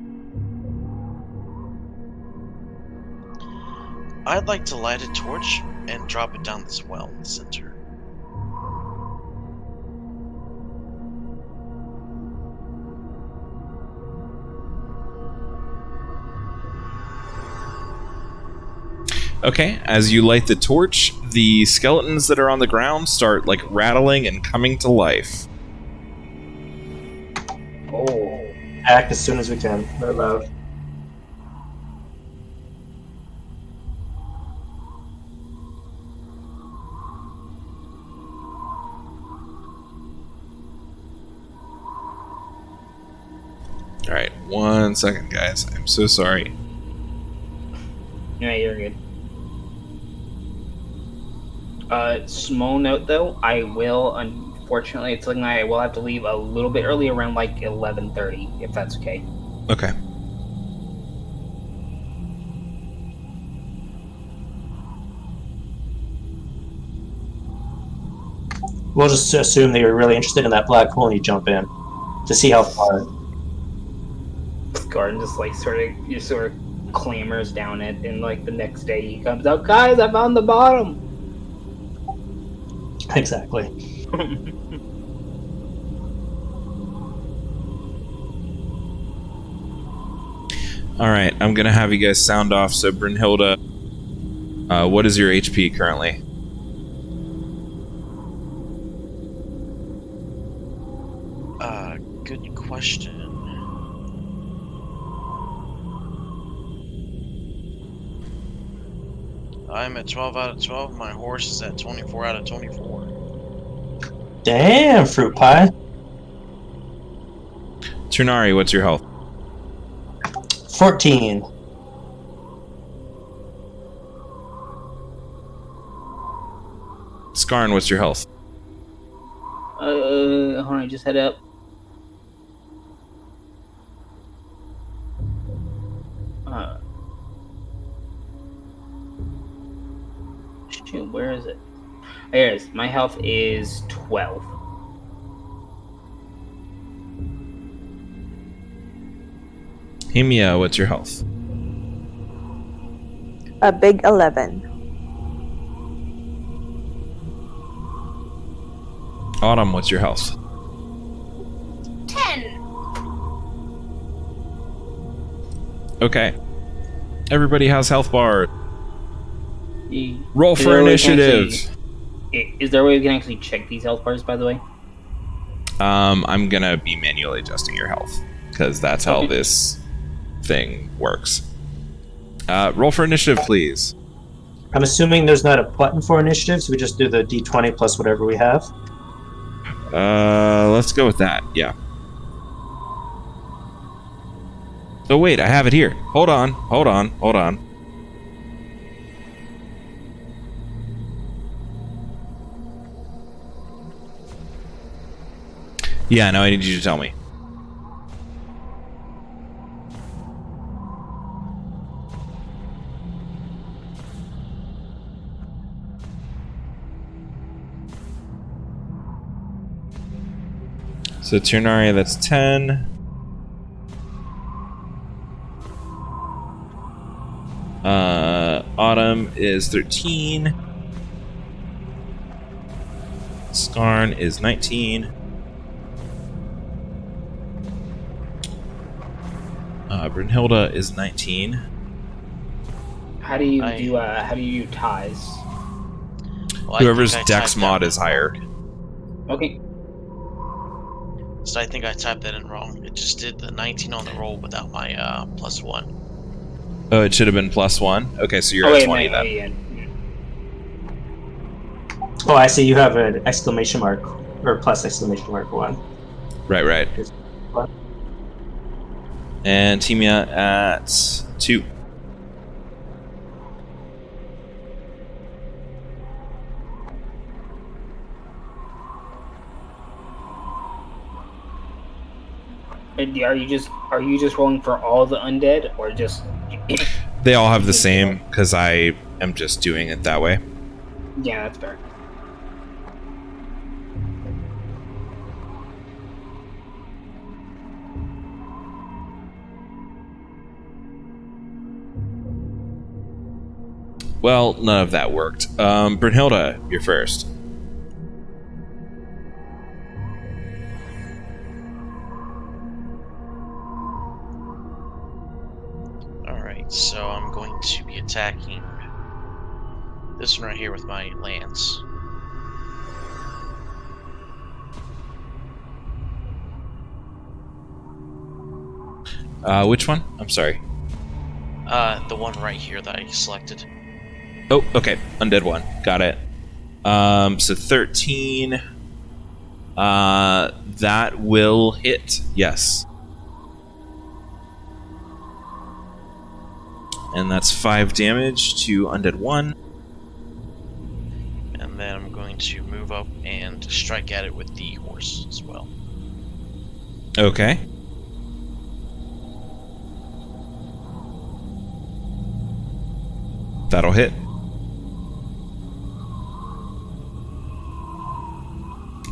I'd like to light a torch and drop it down this well in the center. Okay, as you light the torch, the skeletons that are on the ground start like rattling and coming to life. Oh. Act as soon as we can. They're loud. Alright, 1 second, guys. I'm so sorry. Yeah, you're good. Small note though, I will, unfortunately, it's something I will have to leave a little bit early, around like 11:30, if that's okay. Okay. We'll just assume that you're really interested in that black hole and you jump in to see how far. Garden just like sort of clambers down it, and like the next day he comes out, guys, I found the bottom. Exactly. Alright, I'm gonna have you guys sound off. So, Brynhilda, what is your HP currently? Good question. I'm at 12 out of 12. My horse is at 24 out of 24. Damn, fruit pie. Turnari, what's your health? 14. Skarn, what's your health? Hold on, just head up. Shoot, where is it? There it is. My health is 12. Himia, what's your health? A big 11. Autumn, what's your health? 10. Okay. Everybody has health bar. Y- Roll is for there a way we can initiative. Is there a way we can actually check these health bars, by the way? I'm gonna be manually adjusting your health because that's how Okay. this thing works. Roll for initiative, please. I'm assuming there's not a button for initiative, so we just do the d20 plus whatever we have. Let's go with that. Yeah. Oh wait, I have it here. Hold on. Yeah, no, I need you to tell me. So Turnari, that's 10. Autumn is 13. Skarn is 19. Brynhilda is 19. How do you do ties? Well, Whoever's I think I dex typed mod that is wrong. higher. Okay. So I think I typed that in wrong. It just did the 19 on the roll without my +1. Oh, it should have been +1. Okay, so you're Oh, at wait, 20 no, then. yeah. Oh, I see. You have an exclamation mark or plus exclamation mark one. Right. What? And Timia at 2. Are you just rolling for all the undead, or just? They all have the same because I am just doing it that way. Yeah, that's fair. Well, none of that worked. Brunhilde, you're first. Alright, so I'm going to be attacking this one right here with my lance. Which one? I'm sorry. The one right here that I selected. Oh, okay. Undead one. Got it. So 13. That will hit. Yes. And that's 5 damage to Undead 1. And then I'm going to move up and strike at it with the horse as well. Okay. That'll hit.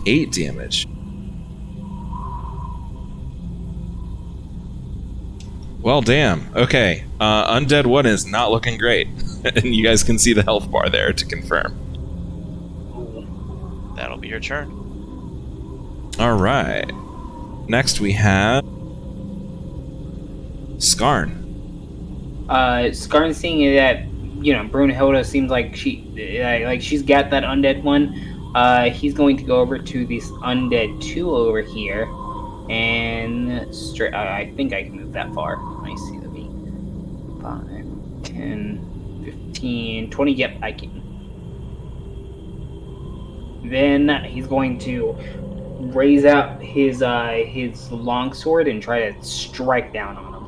Eight damage. Well, damn. Okay. Undead 1 is not looking great. And you guys can see the health bar there to confirm. That'll be your turn. Alright. Next we have... Skarn. Skarn, seeing that, Brunhilde seems like she's got that undead one. He's going to go over to this undead 2 over here, and I think I can move that far. Let me see, 5, 10, 15, 20. Yep, I can. Then he's going to raise out his longsword and try to strike down on him.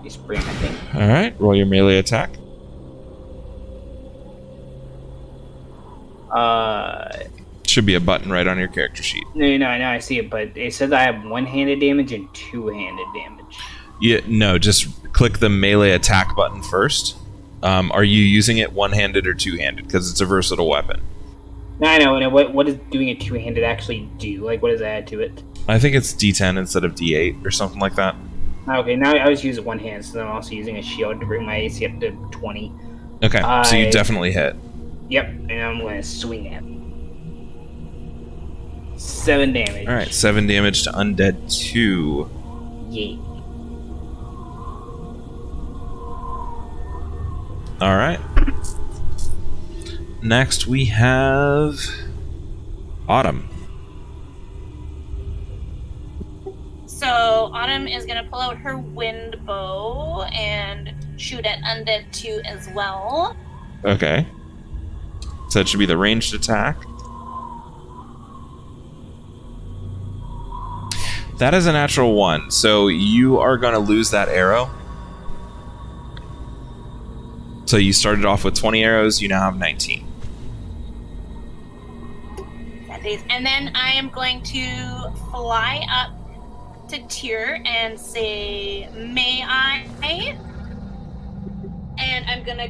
He's spring, I think. Alright, roll your melee attack. Should be a button right on your character sheet. No, I see it, but it says I have one-handed damage and two-handed damage. Yeah, no, just click the melee attack button first. Are you using it one-handed or two-handed? Because it's a versatile weapon. No, I know. What does doing it two-handed actually do? Like, what does that add to it? I think it's D10 instead of D8 or something like that. Okay, now I was using one hand, so I'm also using a shield to bring my AC up to 20. Okay, so you definitely hit. Yep, and I'm going to swing at it. 7 damage. Alright, 7 damage to Undead 2. Yeah. Alright. Next we have... Autumn. So Autumn is gonna pull out her wind bow and shoot at Undead 2 as well. Okay. So that should be the ranged attack. That is a natural 1, so you are going to lose that arrow. So you started off with 20 arrows, you now have 19. And then I am going to fly up to Tyr and say, "May I?" And I'm going to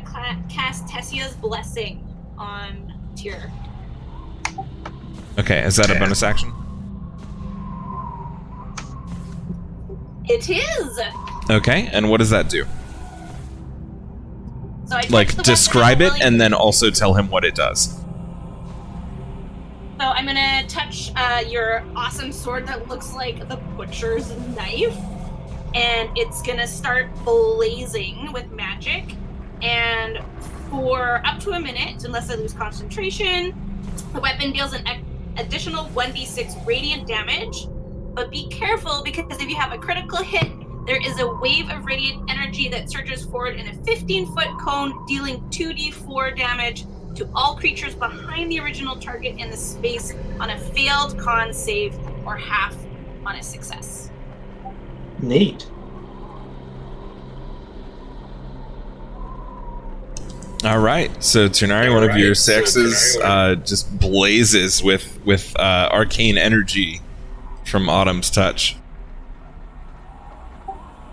cast Tessia's Blessing on Tyr. Okay, is that a bonus action? It is! Okay, and what does that do? So I Like, describe it and then also tell him what it does. So I'm gonna touch your awesome sword that looks like the butcher's knife, and it's gonna start blazing with magic. And for up to a minute, unless I lose concentration, the weapon deals an additional 1d6 radiant damage. But be careful, because if you have a critical hit, there is a wave of radiant energy that surges forward in a 15-foot cone, dealing 2d4 damage to all creatures behind the original target in the space on a failed con save or half on a success. Neat. All right, so Ternari, one of your sixes, just blazes with arcane energy from Autumn's touch.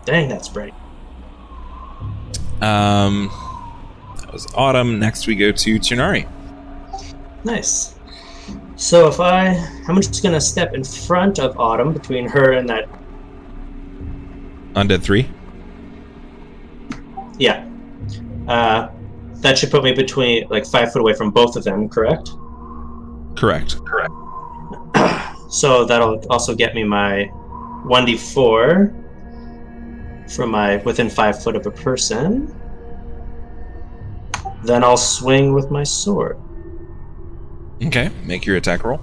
Dang, that's bright. That was Autumn. Next we go to Tsunari. Nice. So I'm just gonna step in front of Autumn between her and that. Undead 3. Yeah. That should put me between, like, 5 foot away from both of them, correct? Correct. So that'll also get me my 1d4 from my within 5 foot of a person. Then I'll swing with my sword. Okay, make your attack roll.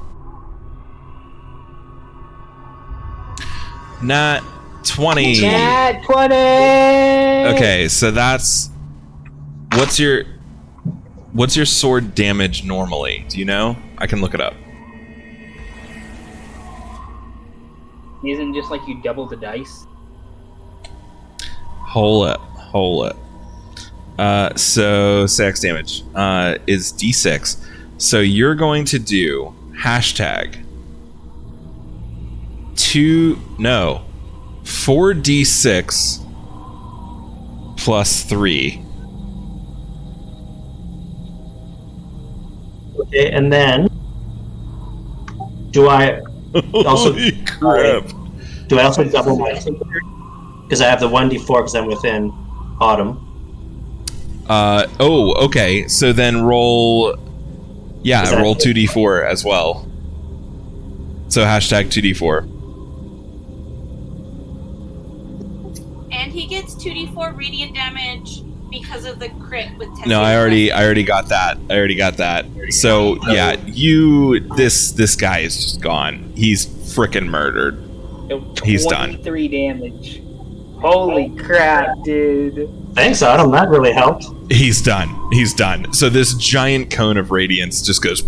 Nat 20. Nat 20! Okay, so that's... What's your sword damage normally? Do you know? I can look it up. Isn't just like you double the dice? Hold it. So 6 damage is d6. So you're going to do hashtag 4d6 plus 3. Okay, and then do I also Holy crap. do I also double my because I have the 1d4 because I'm within Autumn. Okay. So then roll... Yeah, roll 2d4 as well. So hashtag 2d4. And he gets 2d4 radiant damage because of the crit with Tessie. No, I already got that. So yeah, this guy is just gone. He's frickin' murdered. He's done. 23 damage. Holy crap, dude. Thanks, Autumn. That really helped. He's done. So this giant cone of radiance just goes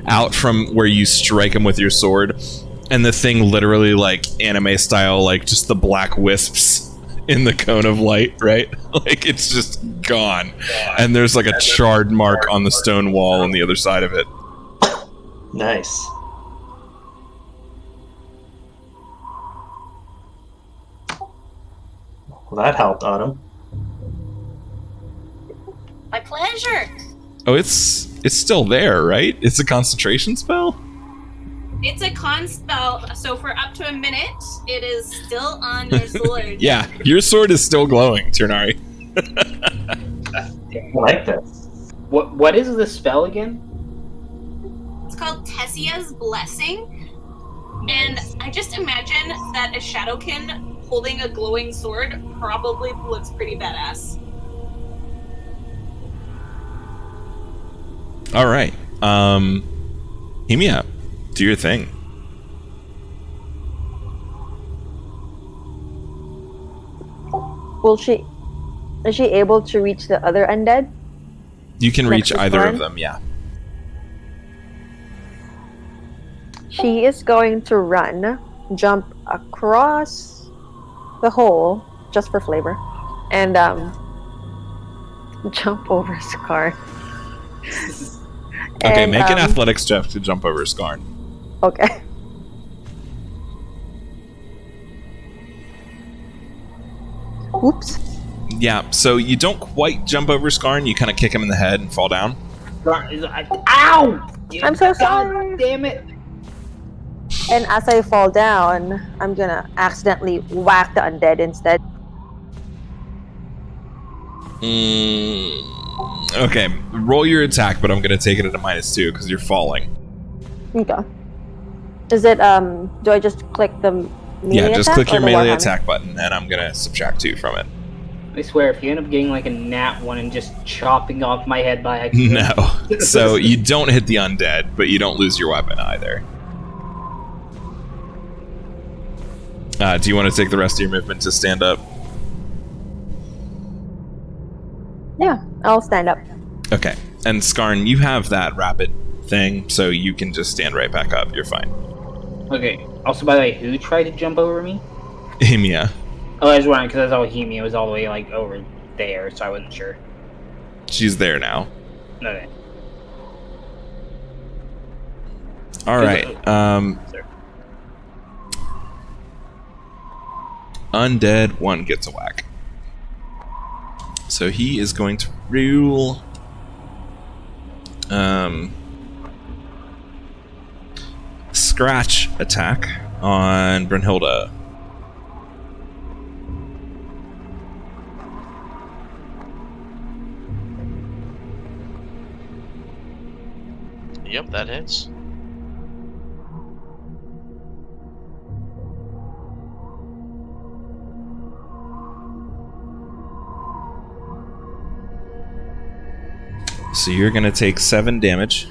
out from where you strike him with your sword, and the thing literally, like anime style, like just the black wisps in the cone of light, right? Like it's just gone. And there's like a charred mark on the stone wall on the other side of it. Nice. Well, that helped, Autumn. My pleasure. Oh, it's still there, right? It's a concentration spell? It's a con spell, so for up to a minute, it is still on your sword. Yeah, your sword is still glowing, Turnari. I like this. What is the spell again? It's called Tessia's Blessing, and I just imagine that a Shadowkin holding a glowing sword probably looks pretty badass. All right. Hear me up. Do your thing. Is she able to reach the other undead? You can reach Next either one? of them, yeah. She is going to run, jump across the hole just for flavor, and jump over Scar. Okay, And, make an athletics check to jump over Skarn. Okay. Oops. Yeah, so you don't quite jump over Skarn, you kind of kick him in the head and fall down. Ow! I'm so God sorry. damn it! And as I fall down, I'm gonna accidentally whack the undead instead. Okay, roll your attack, but I'm going to take it at a -2 because you're falling. Okay. Is it do I just click the melee Yeah, just attack click or your the melee Warhammer? attack button, and I'm going to subtract 2 from it. I swear, if you end up getting like a nat 1 and just chopping off my head by accident. No. So you don't hit the undead, but you don't lose your weapon either. Do you want to take the rest of your movement to stand up? Yeah, I'll stand up. Okay. And Skarn, you have that rapid thing, so you can just stand right back up. You're fine. Okay. Also, by the way, who tried to jump over me? Himia. Oh, I was wondering because I saw Hemi. It was all the way like over there, so I wasn't sure. She's there now. Okay. All right. Undead 1 gets a whack. So he is going to roll scratch attack on Brunhilde. Yep, that hits. So you're going to take 7 damage.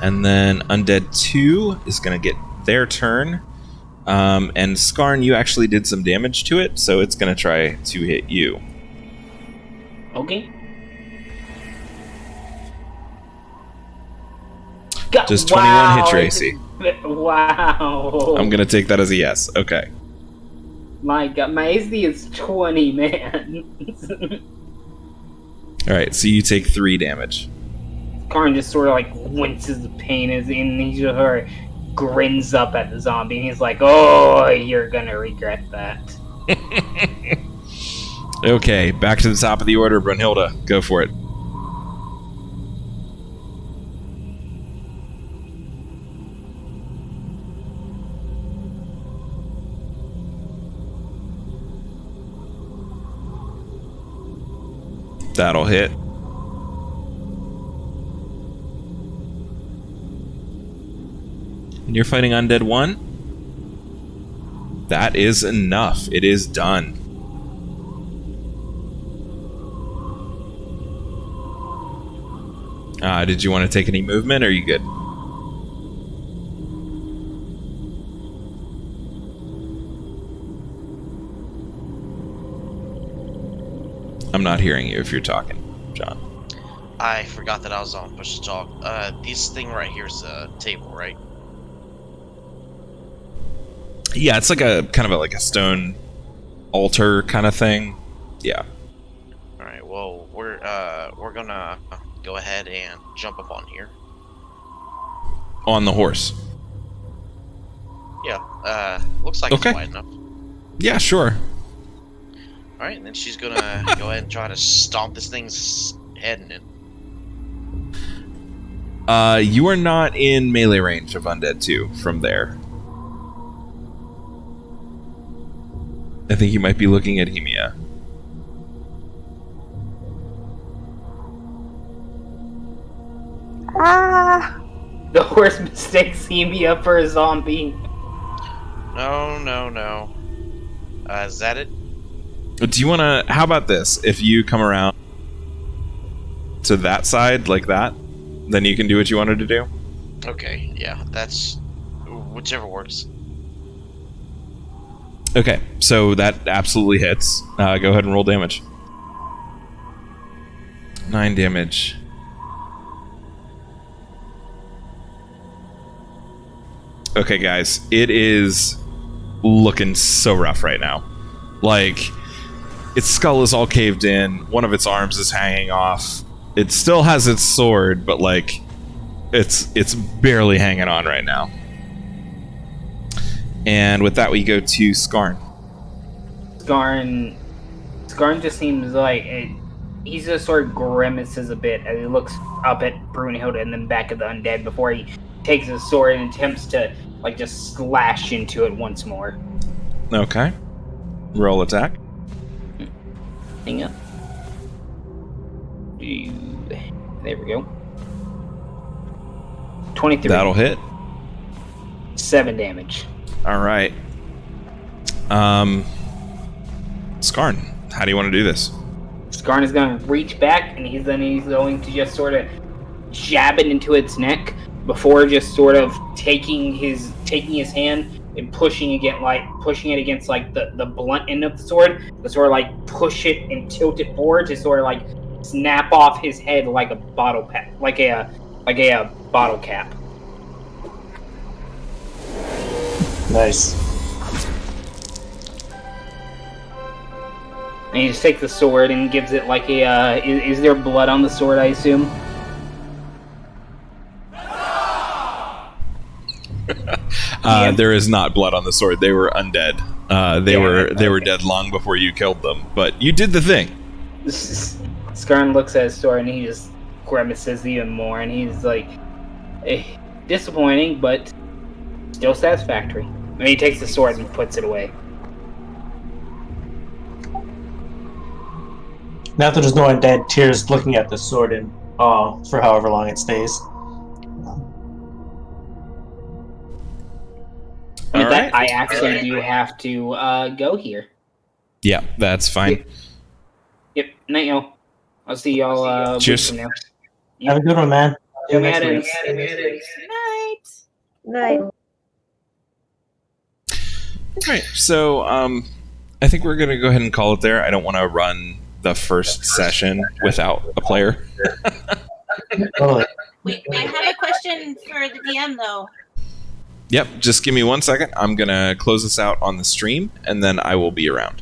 And then Undead 2 is going to get their turn. And Skarn, you actually did some damage to it, so it's going to try to hit you. Okay. Does 21 hit Tracy? Wow. I'm going to take that as a yes. Okay. My God, my AC is 20, man. Alright, so you take 3 damage. Karn just sort of like winces the pain as and he just sort of grins up at the zombie and he's like, "Oh, you're gonna regret that." Okay, back to the top of the order, Brunhilde. Go for it. That'll hit. And you're fighting Undead 1? That is enough. It is done. Did you want to take any movement, or are you good? I'm not hearing you if you're talking, John. I forgot that I was on push to talk. This thing right here is a table, right? Yeah, it's like a kind of like a stone altar kind of thing. Yeah. All right. Well, we're gonna go ahead and jump up on here. On the horse. Yeah. Looks like Okay. it's wide enough. Yeah, sure. All right, and then she's gonna go ahead and try to stomp this thing's head in it. You are not in melee range of Undead 2 from there. I think you might be looking at Hemia. Ah! The horse mistakes Hemia for a zombie. No. Is that it? Do you want to... How about this? If you come around to that side, like that, then you can do what you wanted to do? Okay, yeah, that's... whichever works. Okay, so that absolutely hits. Go ahead and roll damage. 9 damage. Okay, guys, it is looking so rough right now. Like, its skull is all caved in, one of its arms is hanging off. It still has its sword, but like, it's barely hanging on right now. And with that, we go to Skarn. Skarn just seems like he just sort of grimaces a bit as he looks up at Brunhilde and then back at the undead before he takes his sword and attempts to like just slash into it once more. Okay. Roll attack. Hang up. There we go. 23. That'll hit. 7 damage. All right. Skarn, how do you want to do this? Skarn is going to reach back and he's going to just sort of jab it into its neck before just sort of taking his hand and pushing it against like the blunt end of the sword to sort of like push it and tilt it forward to sort of like snap off his head like a bottle cap, like a bottle cap. Nice. And he just takes the sword and gives it like a. Is there blood on the sword? I assume. There is not blood on the sword. They were undead. They were dead long before you killed them. But you did the thing. Skarn looks at his sword and he just grimaces even more, and he's like, disappointing, but still satisfactory. And he takes the sword and puts it away. Now that there's no undead, Tyr's looking at the sword in awe for however long it stays. With that, right. I actually do have to go here. Yeah, that's fine. Yep, night, y'all. I'll see y'all Cheers. weeks from now. Have a good one, man. See you Young next week. Adams. Night. Night. All right, so I think we're going to go ahead and call it there. I don't want to run the first session without a player. Totally. Wait, I have a question for the DM though. Yep, just give me 1 second. I'm going to close this out on the stream, and then I will be around.